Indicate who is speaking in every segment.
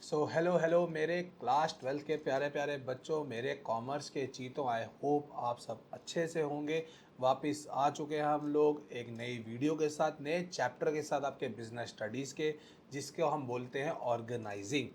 Speaker 1: Hello hello मेरे class 12 के प्यारे प्यारे बच्चों, मेरे कॉमर्स के चीतों। आई होप आप सब अच्छे से होंगे। वापस आ चुके हैं हम लोग एक नई वीडियो के साथ, नए चैप्टर के साथ आपके बिजनेस स्टडीज़ के, जिसको हम बोलते हैं ऑर्गेनाइजिंग।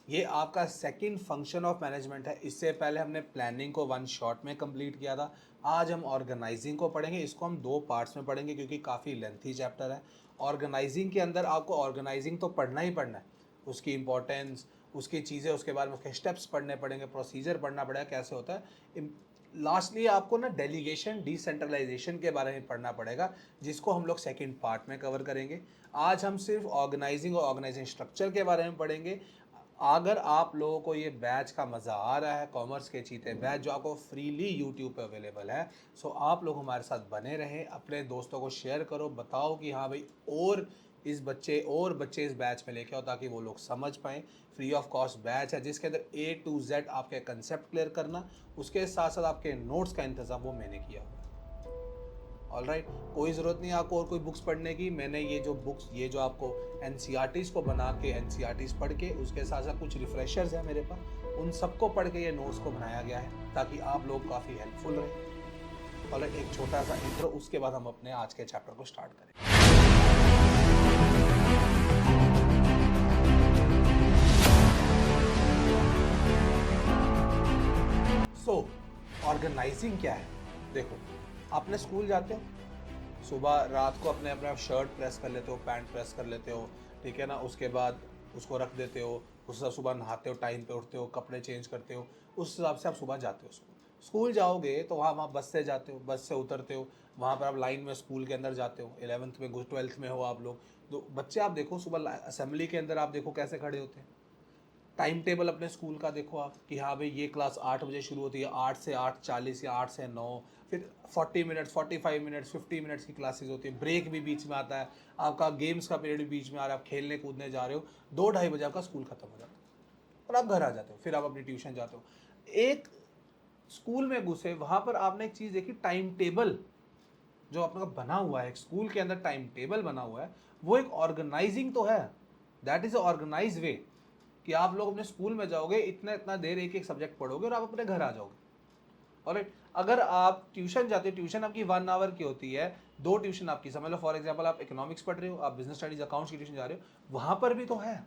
Speaker 1: ये आपका सेकंड फंक्शन ऑफ मैनेजमेंट है। इससे पहले हमने प्लानिंग को वन शॉट में कंप्लीट किया था। आज हम ऑर्गेनाइजिंग को पढ़ेंगे। इसको हम दो पार्ट्स में पढ़ेंगे क्योंकि काफ़ी लेंथी चैप्टर है। ऑर्गेनाइजिंग के अंदर आपको ऑर्गेनाइजिंग तो पढ़ना ही पढ़ना है, उसकी इंपॉर्टेंस, उसकी चीज़ें, उसके बाद में उसके स्टेप्स पढ़ने पड़ेंगे, प्रोसीजर पढ़ना पड़ेगा कैसे होता है। लास्टली आपको ना डेलीगेशन डिसेंट्रलाइजेशन के बारे में पढ़ना पड़ेगा, जिसको हम लोग सेकंड पार्ट में कवर करेंगे। आज हम सिर्फ ऑर्गेनाइजिंग और ऑर्गेनाइजिंग स्ट्रक्चर के बारे में पढ़ेंगे। अगर आप लोगों को ये बैच का मज़ा आ रहा है, कॉमर्स के चीते बैच जो आपको फ्रीली यूट्यूब पे अवेलेबल है, सो आप लोग हमारे साथ बने रहें, अपने दोस्तों को शेयर करो, बताओ कि हाँ भाई और बच्चे इस बैच में लेके आओ ताकि वो लोग समझ पाएँ। फ्री ऑफ कॉस्ट बैच है जिसके अंदर A to Z आपके कंसेप्ट क्लियर करना, उसके साथ साथ आपके नोट्स का इंतज़ाम वो मैंने किया हुआ है। ऑलराइट, कोई ज़रूरत नहीं आपको और कोई बुक्स पढ़ने की। मैंने ये जो आपको एनसीईआरटीज़ को बना के, एनसीईआरटीज़ पढ़ के, उसके साथ साथ कुछ रिफ्रेशर्स हैं मेरे पास, उन सबको पढ़ के ये नोट्स को बनाया गया है ताकि आप लोग काफ़ी हेल्पफुल रहे। ऑलराइट, एक छोटा सा इंट्रो, उसके बाद हम अपने आज के चैप्टर को स्टार्ट करें। सो ऑर्गेनाइजिंग क्या है? देखो, अपने स्कूल जाते हो, सुबह रात को अपने अपना शर्ट प्रेस कर लेते हो, पैंट प्रेस कर लेते हो, ठीक है ना। उसके बाद उसको रख देते हो, उस हिसाब सुबह नहाते हो, टाइम पे उठते हो, कपड़े चेंज करते हो, उस हिसाब से आप सुबह जाते हो स्कूल। स्कूल जाओगे तो वहाँ वहाँ बस से जाते हो, बस से उतरते हो, वहाँ पर आप लाइन में स्कूल के अंदर जाते हो। 11th में 12th में हो आप लोग, तो बच्चे आप देखो सुबह असेंबली के अंदर आप देखो कैसे खड़े होते हैं। टाइम टेबल अपने स्कूल का देखो आप कि हाँ भाई ये क्लास 8 बजे शुरू होती है, 8 से 8:40 या 8 से 9, फिर 40 मिनट्स, 45 मिनट्स, 50 मिनट्स की क्लासेस होती है। ब्रेक भी बीच में आता है, आपका गेम्स का पीरियड भी बीच में आ रहा है, आप खेलने कूदने जा रहे हो, 2-2:30 बजे आपका स्कूल खत्म हो जाता है और आप घर आ जाते हो, फिर आप अपनी ट्यूशन जाते हो। एक स्कूल में घुसे, वहाँ पर आपने एक चीज़ देखी, टाइम टेबल जो आपका बना हुआ है, एक स्कूल के अंदर टाइम टेबल बना हुआ है, वो एक ऑर्गेनाइजिंग तो है। That is a organise way कि आप लोग अपने स्कूल में जाओगे, इतना इतना देर एक एक सब्जेक्ट पढ़ोगे और आप अपने घर आ जाओगे। ऑलराइट, अगर आप ट्यूशन जाते हो, ट्यूशन आपकी 1 आवर की होती है, दो ट्यूशन आपकी समझ लो। फॉर एग्जांपल आप इकोनॉमिक्स पढ़ रहे हो, आप बिजनेस स्टडीज अकाउंट्स की ट्यूशन जा रहे हो, वहाँ पर भी तो है।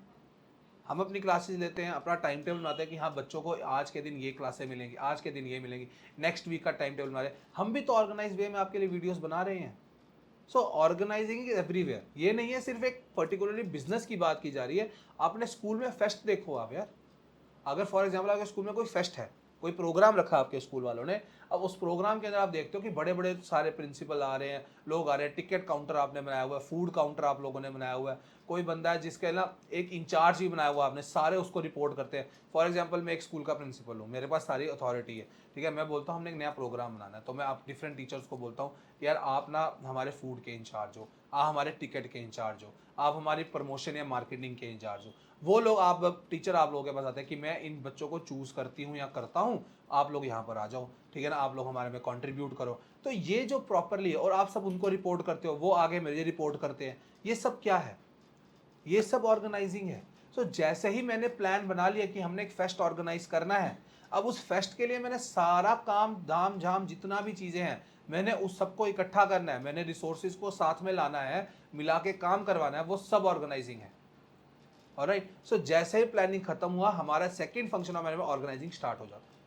Speaker 1: हम अपनी क्लासेस लेते हैं, अपना टाइम टेबल बनाते हैं कि हाँ बच्चों को आज के दिन ये क्लासें मिलेंगी, आज के दिन ये मिलेंगी, नेक्स्ट वीक का टाइम टेबल बना रहे हैं। हम भी तो ऑर्गेनाइज वे में आपके लिए वीडियोस बना रहे हैं। सो ऑर्गेनाइजिंग इज एवरीवेयर। ये नहीं है सिर्फ एक पर्टिकुलरली बिजनेस की बात की जा रही है। आपने स्कूल में फेस्ट देखो आप यार, अगर फॉर एग्जाम्पल आपके स्कूल में कोई फेस्ट है, कोई प्रोग्राम रखा आपके स्कूल वालों ने, अब उस प्रोग्राम के अंदर आप देखते हो कि बड़े बड़े सारे प्रिंसिपल आ रहे हैं, लोग आ रहे हैं, टिकट काउंटर आपने बनाया हुआ है, फूड काउंटर आप लोगों ने बनाया हुआ है, कोई बंदा है जिसके ना एक इंचार्ज भी बनाया हुआ आपने, सारे उसको रिपोर्ट करते हैं। फॉर एग्जाम्पल मैं एक स्कूल का प्रिंसिपल हूँ, मेरे पास सारी अथॉरिटी है, ठीक है। मैं बोलता हूँ हमने एक नया प्रोग्राम बनाना है, तो मैं आप डिफरेंट टीचर्स को बोलता हूँ यार आप ना हमारे फूड के इंचार्ज हो, आप हमारे टिकट के इंचार्ज हो, आप हमारी प्रमोशन या मार्केटिंग के इंचार्ज हो। वो लोग आप टीचर आप लोगों के पास आते हैं कि मैं इन बच्चों को चूज़ करती हूँ या करता हूँ, आप लोग यहाँ पर आ जाओ, ठीक है ना, आप लोग हमारे में कंट्रीब्यूट करो। तो ये जो प्रॉपरली है, और आप सब उनको रिपोर्ट करते हो, वो आगे मुझे रिपोर्ट करते हैं, ये सब क्या है? ये सब ऑर्गेनाइजिंग है। सो जैसे ही मैंने प्लान बना लिया कि हमने एक फेस्ट ऑर्गेनाइज करना है, अब उस फेस्ट के लिए मैंने सारा काम धाम झाम जितना भी चीज़ें हैं, मैंने उस सबको इकट्ठा करना है, मैंने रिसोर्सेज को साथ में लाना है, मिला के काम करवाना है, वो सब ऑर्गेनाइजिंग है। ऑलराइट, सो जैसे ही प्लानिंग खत्म हुआ, हमारा second function of management organising start हो जाता है।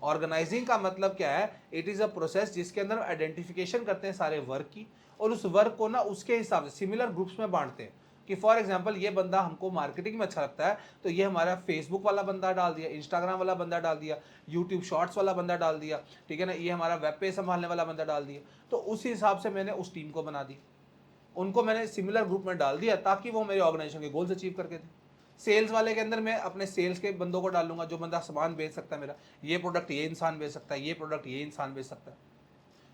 Speaker 1: ऑर्गेनाइजिंग का मतलब क्या है? इट इज अ प्रोसेस जिसके अंदर आइडेंटिफिकेशन करते हैं सारे वर्क की, और उस वर्क को ना उसके हिसाब से सिमिलर ग्रुप्स में बांटते हैं कि फॉर एग्जांपल ये बंदा हमको मार्केटिंग में अच्छा लगता है, तो ये हमारा फेसबुक वाला बंदा डाल दिया, इंस्टाग्राम वाला बंदा डाल दिया, यूट्यूब शॉर्ट्स वाला बंदा डाल दिया, ठीक है ना, ये हमारा वेब पेज संभालने वाला बंदा डाल दिया। तो उस हिसाब से मैंने उस टीम को बना दी, उनको मैंने सिमिलर ग्रुप में डाल दिया ताकि वो मेरे ऑर्गेनाइजेशन के गोल्स अचीव करके थे। सेल्स वाले के अंदर मैं अपने सेल्स के बंदों को डालूंगा, जो बंदा सामान बेच सकता है, मेरा ये प्रोडक्ट ये इंसान बेच सकता है, ये प्रोडक्ट ये इंसान बेच सकता है।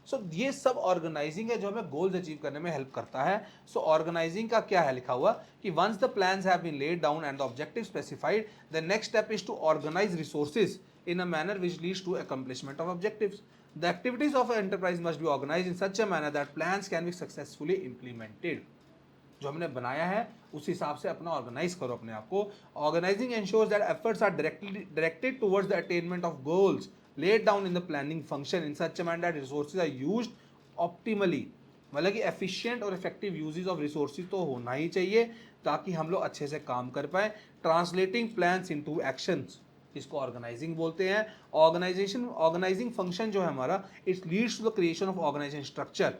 Speaker 1: सो ये सब ऑर्गेनाइजिंग है जो हमें गोल्स अचीव करने में हेल्प करता है। सो ऑर्गेनाइजिंग का क्या है लिखा हुआ कि once the plans have been laid down and the objective specified, the next step is to organise resources in a manner which leads to accomplishment of objectives. The activities of an enterprise must be organized in such a manner that plans can be successfully implemented. जो हमने बनाया है उस हिसाब से अपना organise करो अपने आप को। Organising ensures that efforts are directed towards the attainment of goals laid down in the planning function in such a manner that resources are used optimally. मतलब कि एफिशिएंट और इफेक्टिव यूजेस ऑफ रिसोर्सेज तो होना ही चाहिए ताकि हम लोग अच्छे से काम कर पाए। ट्रांसलेटिंग प्लान्स इनटू एक्शंस, इसको ऑर्गेनाइजिंग बोलते हैं। ऑर्गेनाइजिंग फंक्शन जो है हमारा, it leads to the creation of organisation structure.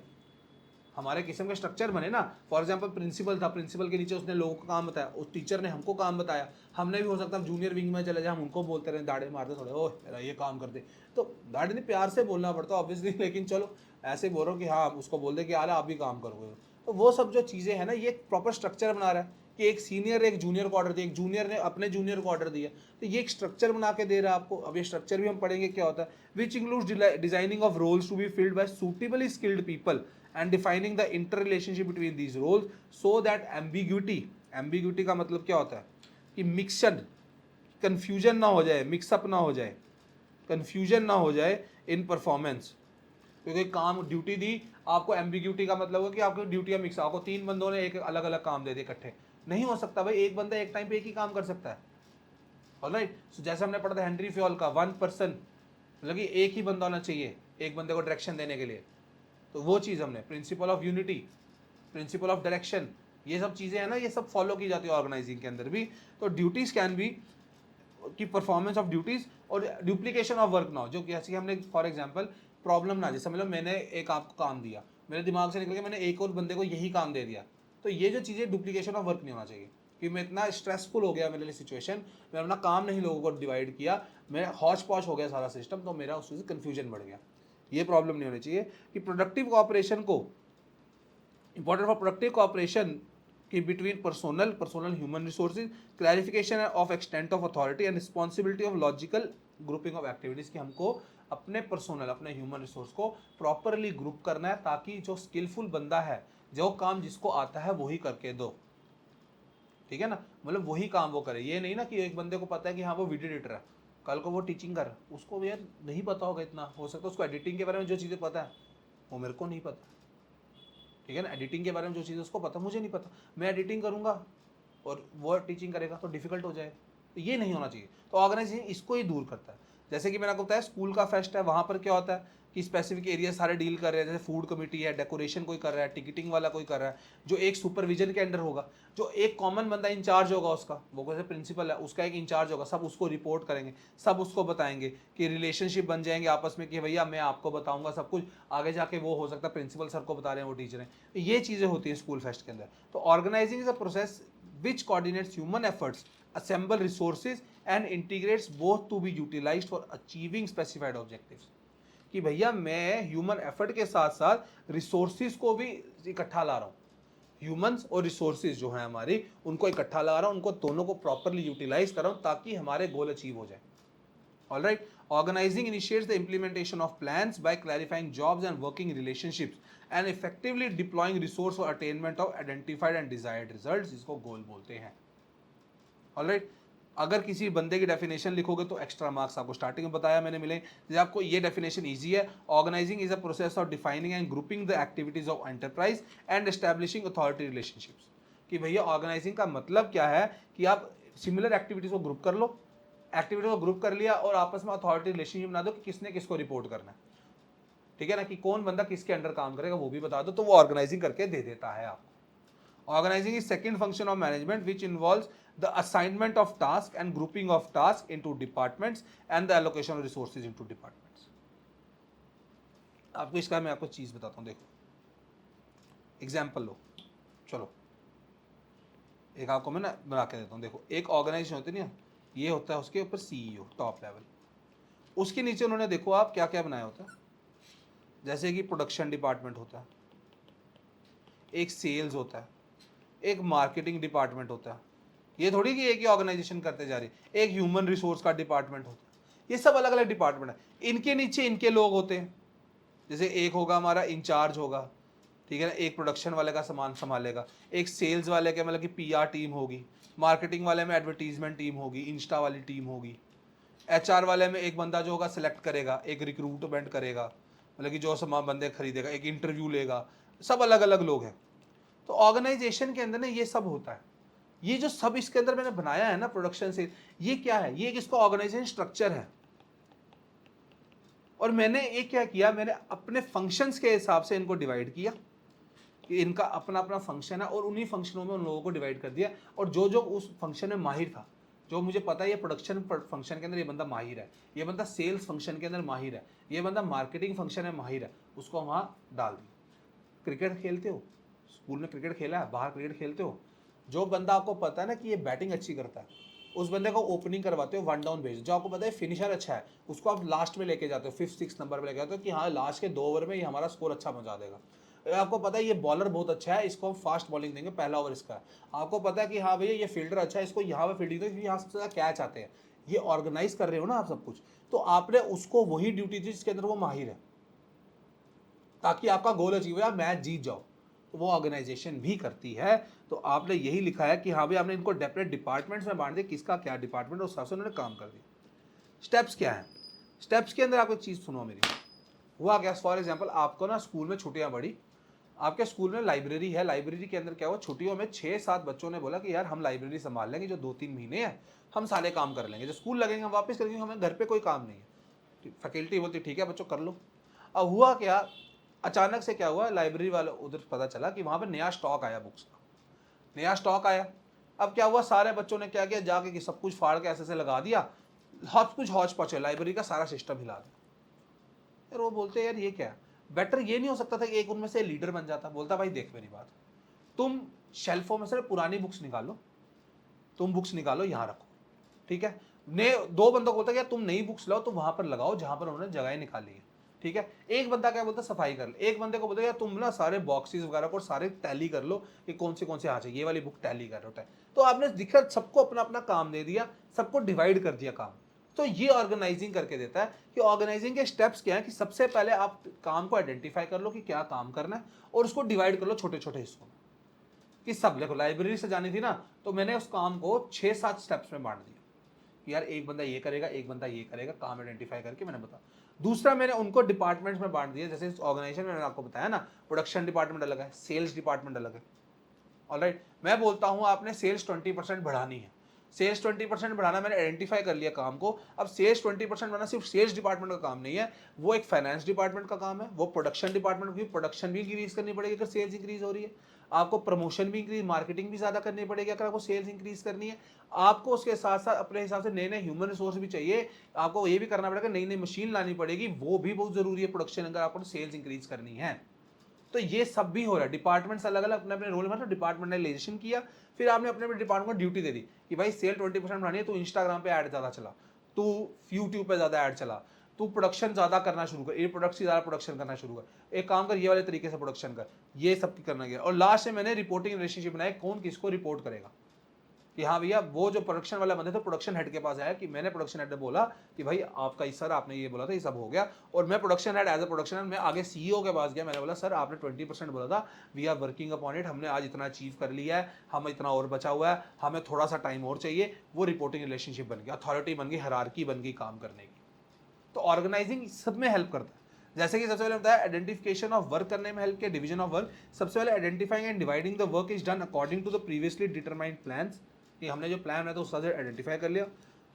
Speaker 1: हमारे किस्म का स्ट्रक्चर बने ना। फॉर एग्जांपल प्रिंसिपल था, प्रिंसिपल के नीचे उसने लोगों को काम बताया, उस टीचर ने हमको काम बताया, हमने भी हो सकता है जूनियर विंग में चले जाए, हम उनको बोलते रहे, दाढ़े मारते थोड़े, ओह मेरा ये काम कर दे। तो दाढ़े नहीं, प्यार से बोलना पड़ता ऑब्वियसली, लेकिन चलो ऐसे बोल रहा हूँ कि हाँ उसको बोल दे कि यार आप भी काम करोगे। तो वो सब जो चीज़ें हैं ना, ये एक प्रॉपर स्ट्रक्चर बना रहा है कि एक सीनियर एक जूनियर को ऑर्डर दिया, एक जूनियर ने अपने जूनियर को ऑर्डर दिया, तो ये एक स्ट्रक्चर बना के दे रहा है आपको। अब ये स्ट्रक्चर भी हम पढ़ेंगे क्या होता है। Which includes designing of roles to be filled by suitably skilled people and defining the interrelationship between these roles so that ambiguity का मतलब क्या होता है कि मिक्सड, कंफ्यूजन ना हो जाए, मिक्सअप ना हो जाए, कंफ्यूजन ना हो जाए इन परफॉर्मेंस। क्योंकि काम ड्यूटी दी आपको, एम्बिग्यूटी का मतलब है कि आपको ड्यूटियां मिक्स, आपको 3 बंदों ने एक अलग अलग काम दे दिए इकट्ठे, नहीं हो सकता भाई। एक बंदा एक टाइम पे एक ही काम कर सकता है। ऑलराइट, सो जैसे हमने पढ़ा था हेनरी फ्योल का 1 पर्सन, मतलब कि एक ही बंदा होना चाहिए एक बंदे को डायरेक्शन देने के लिए। तो वो चीज़ हमने principle of unity, principle of direction, ये सब चीज़ें हैं ना, ये सब फॉलो की जाती है ऑर्गेनाइजिंग के अंदर भी। तो ड्यूटीज कैन बी की परफॉर्मेंस ऑफ ड्यूटीज और डुप्लीकेशन ऑफ वर्क ना हो। जो जैसे कि हमने फॉर एग्जांपल प्रॉब्लम ना, जैसे मतलब मैंने एक आपको काम दिया, मेरे दिमाग से निकल के मैंने एक और बंदे को यही काम दे दिया, तो ये जो चीज़ें डुप्लीकेशन ऑफ वर्क नहीं होना चाहिए कि मैं इतना स्ट्रेसफुल हो गया मेरे लिए सिचुएशन, मैं अपना काम नहीं लोगों को डिवाइड किया, मैं हौच पौच हो गया सारा सिस्टम, तो मेरा उससे कन्फ्यूजन बढ़ गया। ये प्रॉब्लम नहीं होनी चाहिए। कि प्रोडक्टिव कोऑपरेशन को, इंपॉर्टेंट फॉर प्रोडक्टिव कोऑपरेशन की between personnel human resources, clarification of extent of authority and responsibility of logical grouping of activities, कि हमको अपने पर्सोनल, अपने ह्यूमन रिसोर्स को प्रॉपरली ग्रुप करना है ताकि जो स्किलफुल बंदा है, जो काम जिसको आता है वही करके दो, ठीक है ना। मतलब वही काम वो करे, ये नहीं ना कि एक बंदे को पता है कि हाँ वो वीडियो एडिटर है, कल को वो टीचिंग कर, उसको यार नहीं पता होगा इतना, हो सकता है उसको एडिटिंग के बारे में जो चीज़ें पता है वो मेरे को नहीं पता, ठीक है ना। एडिटिंग के बारे में जो चीज़ उसको पता मुझे नहीं पता, मैं एडिटिंग करूँगा और वो टीचिंग करेगा तो डिफिकल्ट हो जाए, तो ये नहीं होना चाहिए। तो ऑर्गेनाइजेशन इसको ही दूर करता है। जैसे कि मैंने आपको बताया स्कूल का फेस्ट है, वहाँ पर क्या होता है कि स्पेसिफिक एरिया सारे डील कर रहे हैं, जैसे फूड कमेटी है, डेकोरेशन कोई कर रहा है, टिकटिंग वाला कोई कर रहा है, जो एक सुपरविजन के अंडर होगा, जो एक कॉमन बंदा इंचार्ज होगा उसका, वो जैसे प्रिंसिपल है उसका एक इंचार्ज होगा, सब उसको रिपोर्ट करेंगे, सब उसको बताएंगे कि रिलेशनशिप बन जाएंगे आपस में कि भैया मैं आपको बताऊंगा सब कुछ, आगे जाके वो हो सकता है प्रिंसिपल सर को बता रहे हैं वो टीचर हैं। तो ये चीज़ें होती हैं स्कूल फेस्ट के अंदर। तो organising is a process which coordinates human efforts, assemble resources and integrates both to be utilized for achieving specified objectives। कि भैया मैं ह्यूमन एफर्ट के साथ साथ रिसोर्सेज को भी इकट्ठा ला रहा हूँ, ह्यूमंस और रिसोर्सेज जो है हमारी उनको इकट्ठा ला रहा हूँ, उनको दोनों को प्रॉपरली यूटिलाइज कर रहा हूँ ताकि हमारे गोल अचीव हो जाए। Alright, organizing initiates the implementation of plans by clarifying jobs and working relationships and effectively deploying resource for attainment of identified and desired results, जिसको गोल बोलते हैं। Alright, अगर किसी बंदे की डेफिनेशन लिखोगे तो एक्स्ट्रा मार्क्स आपको स्टार्टिंग में बताया मैंने मिले। जैसे आपको ये डेफिनेशन इजी है, organising is a process of defining and grouping the activities of enterprise and establishing authority relationships. कि भैया ऑर्गेनाइजिंग का मतलब क्या है कि आप सिमिलर एक्टिविटीज को ग्रुप कर लो, एक्टिविटी को ग्रुप कर लिया और आपस में अथॉरिटी रिलेशनशिप बना दो कि किसने किसको रिपोर्ट करना है, ठीक है ना, कि कौन बंदा किसके अंडर काम करेगा वो भी बता दो, तो वो ऑर्गेनाइजिंग करके दे देता है आपको। Organizing is second function of management which involves the assignment of tasks and grouping of tasks into departments and the allocation of resources into departments। आपको इसका मैं आपको चीज़ बताता हूँ, देखो एग्जाम्पल लो, चलो एक आपको मैं ना बना के देता हूँ। देखो एक ऑर्गेनाइजेशन होती है ना, ये होता है उसके ऊपर सीईओ टॉप लेवल, उसके नीचे उन्होंने देखो आप क्या क्या बनाया होता है, जैसे कि प्रोडक्शन डिपार्टमेंट होता है, एक सेल्स होता है, एक मार्केटिंग डिपार्टमेंट होता है। ये थोड़ी कि एक ही ऑर्गेनाइजेशन करते जा रही है, एक ह्यूमन रिसोर्स का डिपार्टमेंट होता है, ये सब अलग अलग डिपार्टमेंट है। इनके नीचे इनके लोग होते हैं, जैसे एक होगा हमारा इंचार्ज होगा, ठीक है ना, एक प्रोडक्शन वाले का सामान संभालेगा, एक सेल्स वाले के मतलब कि पीआर टीम होगी, मार्केटिंग वाले में एडवर्टीजमेंट टीम होगी, इंस्टा वाली टीम होगी, एचआर वाले में एक बंदा जो होगा सिलेक्ट करेगा, एक रिक्रूटमेंट करेगा, मतलब कि जो सामान बंदे खरीदेगा, एक इंटरव्यू लेगा, सब अलग अलग लोग हैं। तो ऑर्गेनाइजेशन के अंदर ना ये सब होता है। ये जो सब इसके अंदर मैंने बनाया है ना प्रोडक्शन से, ये क्या है, ये एक इसका ऑर्गेनाइजेशन स्ट्रक्चर है। और मैंने ये क्या किया, मैंने अपने फंक्शंस के हिसाब से इनको डिवाइड किया कि इनका अपना अपना फंक्शन है, और उन्हीं फंक्शनों में उन लोगों को डिवाइड कर दिया। और जो जो उस फंक्शन में माहिर था, जो मुझे पता है ये प्रोडक्शन फंक्शन के अंदर ये बंदा माहिर है, ये बंदा सेल्स फंक्शन के अंदर माहिर है, ये बंदा मार्केटिंग फंक्शन में माहिर है, उसको वहाँ डाल दिया। क्रिकेट खेलते हो, स्कूल में क्रिकेट खेला है, बाहर क्रिकेट खेलते हो, जो बंदा आपको पता है ना कि ये बैटिंग अच्छी करता है, उस बंदे को ओपनिंग करवाते हो, वन डाउन भेज। जो आपको पता है फिनिशर अच्छा है, उसको आप लास्ट में लेके जाते हो, 5th 6th नंबर पे लेके जाते हो कि हाँ लास्ट के 2 ओवर में ये हमारा स्कोर अच्छा पहुंचा देगा। आपको पता है ये बॉलर बहुत अच्छा है, इसको हम फास्ट बॉलिंग देंगे, पहला ओवर इसका है। आपको पता है कि हाँ भैया ये फील्डर अच्छा है, इसको यहाँ पे फील्डिंग दो क्योंकि यहाँ सबसे ज़्यादा कैच आते हैं। ये ऑर्गेनाइज कर रहे हो ना आप सब कुछ, तो आपने उसको वही ड्यूटी दी जिसके अंदर वो माहिर है, ताकि आपका गोल अचीव हो, आप मैच जीत जाओ। तो वो ऑर्गेनाइजेशन भी करती है। तो आपने यही लिखा है कि हाँ भाई आपने इनको डेफिनेट डिपार्टमेंट्स में बांट दिया, किसका क्या डिपार्टमेंट, उस हिसाब से उन्होंने काम कर दिया। स्टेप्स क्या है, स्टेप्स के अंदर आपको एक चीज़ सुनो मेरी। हुआ क्या, फॉर एग्जाम्पल आपको ना स्कूल में छुट्टियां पड़ी, आपके स्कूल में लाइब्रेरी है, लाइब्रेरी के अंदर क्या हुआ, छुट्टियों में 6-7 बच्चों ने बोला कि यार हम लाइब्रेरी संभाल लेंगे, जो 2-3 महीने हैं हम सारे काम कर लेंगे, जो स्कूल लगेंगे हम वापस करेंगे, हमें घर पे कोई काम नहीं है। फैकल्टी बोलती ठीक है बच्चों कर लो। अब हुआ क्या, अचानक से क्या हुआ, लाइब्रेरी वाले उधर पता चला कि वहाँ पर नया स्टॉक आया बुक्स का, नया स्टॉक आया। अब क्या हुआ, सारे बच्चों ने क्या किया, जाके कि सब कुछ फाड़ के ऐसे लगा दिया, सब कुछ हौच पौच है, लाइब्रेरी का सारा सिस्टम हिला दिया। यार वो बोलते यार ये क्या है, बेटर ये नहीं हो सकता था कि एक उनमें से लीडर बन जाता, बोलता भाई देख मेरी बात, तुम शेल्फों में से पुरानी बुक्स निकालो, तुम बुक्स निकालो यहाँ रखो, ठीक है। ने 2 बंदों को बोलता है तुम नई बुक्स लाओ तो वहां पर लगाओ जहां पर उन्होंने जगह निकाली है, ठीक है। एक बंदा क्या बोलता है सफाई कर ले, एक बंदे को बोलता है यार तुम ना सारे बॉक्सेस वगैरह को सारे टैली कर लो कि कौन से आ चाहिए, ये वाली बुक टैली कर लो। तो आपने दिखा सबको अपना अपना काम दे दिया, सबको डिवाइड कर दिया काम। तो ये ऑर्गेनाइजिंग करके देता है कि ऑर्गेनाइजिंग के स्टेप्स क्या है, कि सबसे पहले आप काम को आइडेंटिफाई कर लो कि क्या काम करना है, और उसको डिवाइड कर लो छोटे छोटे हिस्सों में। कि सब देखो लाइब्रेरी से जानी थी ना, तो मैंने उस काम को 6-7 स्टेप्स में बांट दिया कि यार एक बंदा ये करेगा, एक बंदा ये करेगा, काम आइडेंटिफाई करके मैंने बताया। दूसरा मैंने उनको डिपार्टमेंट्स में बांट दिया, जैसे इस ऑर्गेनाइजेशन में मैंने आपको बताया ना, प्रोडक्शन डिपार्टमेंट अलग है, सेल्स डिपार्टमेंट अलग है। ऑलराइट, मैं बोलता हूं आपने सेल्स 20% बढ़ानी है, सेल्स 20% बढ़ाना, मैंने आइडेंटिफाई कर लिया काम को। अब सेल्स 20% बढ़ाना सिर्फ सेल्स डिपार्टमेंट का काम नहीं है, वो एक फाइनेंस डिपार्टमेंट का काम है, वो प्रोडक्शन डिपार्टमेंट की प्रोडक्शन भी इंक्रीज करनी पड़ेगी अगर सेल्स इंक्रीज हो रही है, आपको प्रमोशन भी इंक्रीज, मार्केटिंग भी ज्यादा करनी पड़ेगी अगर आपको सेल्स इंक्रीज करनी है। आपको उसके साथ साथ अपने हिसाब से नए नए ह्यूमन रिसोर्स भी चाहिए, आपको ये भी करना पड़ेगा, नई नई मशीन लानी पड़ेगी, वो भी बहुत जरूरी है प्रोडक्शन अगर आपको सेल्स इंक्रीज करनी है। तो ये सब भी हो रहा है, डिपार्टमेंट्स अलग अलग अपने अपने रोल में, तो डिपार्टमेंटलाइजेशन किया। फिर आपने अपने अपने डिपार्टमेंट को ड्यूटी दे दी कि भाई सेल 20% बढ़ानी है, तो इंस्टाग्राम पे ऐड ज्यादा चला, तू यूट्यूब पे ज्यादा ऐड चला, तू प्रोडक्शन ज्यादा करना शुरू कर, ये प्रोडक्ट से ज्यादा प्रोडक्शन करना शुरू कर, एक काम कर ये वाले तरीके से प्रोडक्शन कर, ये सब करना गया। और लास्ट में मैंने रिपोर्टिंग रिलेशनशिप बनाया, कौन किसको रिपोर्ट करेगा, कि हाँ भैया वो जो प्रोडक्शन वाला बंदे थे प्रोडक्शन हेड के पास आया कि मैंने प्रोडक्शन हेड ने बोला कि भाई आपका इस सर आपने ये बोला था, ये सब हो गया। और मैं production head as a production head मैं आगे सीईओ के पास गया, मैंने बोला सर आपने 20% बोला था, we are working upon it, हमने आज इतना अचीव कर लिया है, हम इतना और बचा हुआ है, हमें थोड़ा सा टाइम और चाहिए। वो रिपोर्टिंग रिलेशनशिप बन गया, अथॉरिटी बन गई, हायरार्की बन गई काम करने की। तो ऑर्गेनाइजिंग सब में हेल्प करता है। जैसे कि सबसे पहले बताया आइडेंटिफिकेशन ऑफ वर्क करने में हेल्प किया, डिवीजन ऑफ वर्क। सबसे पहले identifying and dividing the work is done according to the previously determined plans, कि हमने जो प्लान है तो उसका आइडेंटिफाई कर लिया।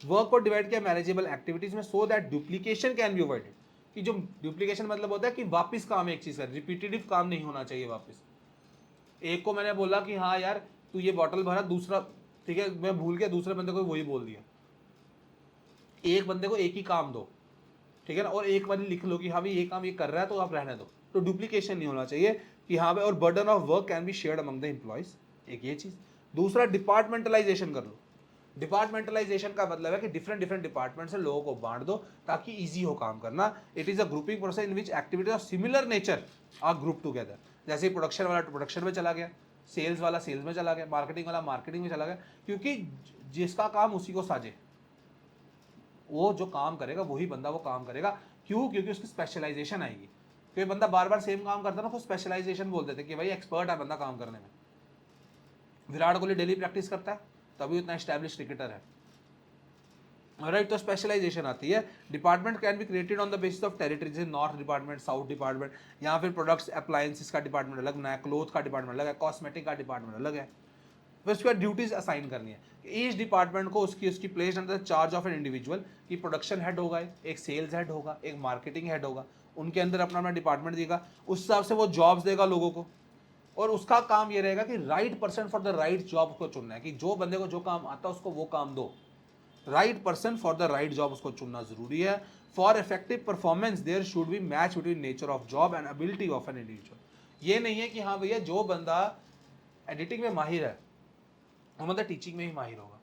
Speaker 1: वर्क को डिवाइड किया मैनेजेबल एक्टिविटीज में, so that duplication can be avoided, कि जो डुप्लीकेशन मतलब होता है कि वापस काम एक चीज का रिपीटेटिव काम नहीं होना चाहिए वापस। एक को मैंने बोला कि हाँ यार तू ये बॉटल भरा, दूसरा ठीक है मैं भूल गया, दूसरे बंदे को वही बोल दिया। एक बंदे को एक ही काम दो, ठीक है ना, और एक बार लिख लो कि हाँ भाई ये काम ये कर रहा है तो आप रहने दो, तो डुप्लीकेशन नहीं होना चाहिए कि हाँ भाई। और burden of work can be shared among the employees, एक ये चीज। दूसरा डिपार्टमेंटलाइजेशन कर लो। डिपार्टमेंटलाइजेशन का मतलब है कि डिफरेंट डिफरेंट डिपार्टमेंट से लोगों को बांट दो ताकि इजी हो काम करना। It is a grouping process in which activities of similar nature are group together. जैसे प्रोडक्शन वाला प्रोडक्शन में चला गया, सेल्स वाला सेल्स में चला गया, मार्केटिंग वाला मार्केटिंग में चला गया, क्योंकि जिसका काम उसी को साजे, वो जो काम करेगा वही बंदा वो काम करेगा। क्यों, क्योंकि उसकी स्पेशलाइजेशन आएगी। कोई बंदा बार बार सेम काम करता है ना, तो स्पेशलाइजेशन बोल देते कि भाई एक्सपर्ट है बंदा काम करने में। विराट कोहली डेली प्रैक्टिस करता है तभी उतना एस्टैब्लिश क्रिकेटर है राइट। तो स्पेशलाइजेशन आती है। Department can be created on the basis of territory, जैसे नॉर्थ डिपार्टमेंट, साउथ डिपार्टमेंट, या फिर प्रोडक्ट्स अप्लायंसेस का डिपार्टमेंट अलग ना है, क्लोथ का डिपार्टमेंट अलग है, कॉस्मेटिक का डिपार्टमेंट अलग है। फिर उसके बाद ड्यूटीज असाइन करनी है। ईच डिपार्टमेंट को उसकी उसकी placed under the charge of an individual, कि प्रोडक्शन हेड होगा, एक सेल्स हेड होगा, एक मार्केटिंग हेड होगा, उनके अंदर अपना अपना डिपार्टमेंट देगा, उस हिसाब से वो जॉब्स देगा लोगों को। और उसका काम ये रहेगा कि right person for the right job को चुनना है, कि जो बंदे को जो काम आता है उसको वो काम दो। Right person for the right job उसको चुनना जरूरी है। For effective performance there should be match between nature of job and ability of an individual. ये नहीं है कि हाँ भैया जो बंदा एडिटिंग में माहिर है वो बंदा टीचिंग में ही माहिर होगा।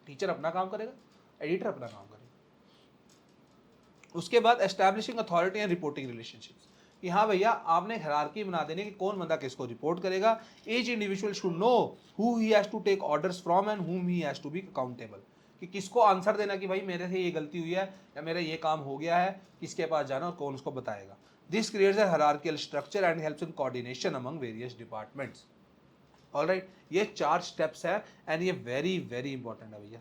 Speaker 1: टीचर अपना काम करेगा, एडिटर अपना काम करेगा। उसके बाद establishing authority and reporting relationships, कि हाँ भैया आपने हायरार्की बना देनी कि कौन बंदा किसको रिपोर्ट करेगा। Each individual should know who he has to take orders from and whom he has to be accountable, कि किसको आंसर देना कि भाई मेरे से ये गलती हुई है या मेरा ये काम हो गया है, किसके पास जाना और कौन उसको बताएगा। This creates a hierarchical structure and helps in coordination among various departments. Alright, ये 4 स्टेप्स है एंड ये वेरी वेरी इंपॉर्टेंट है भैया,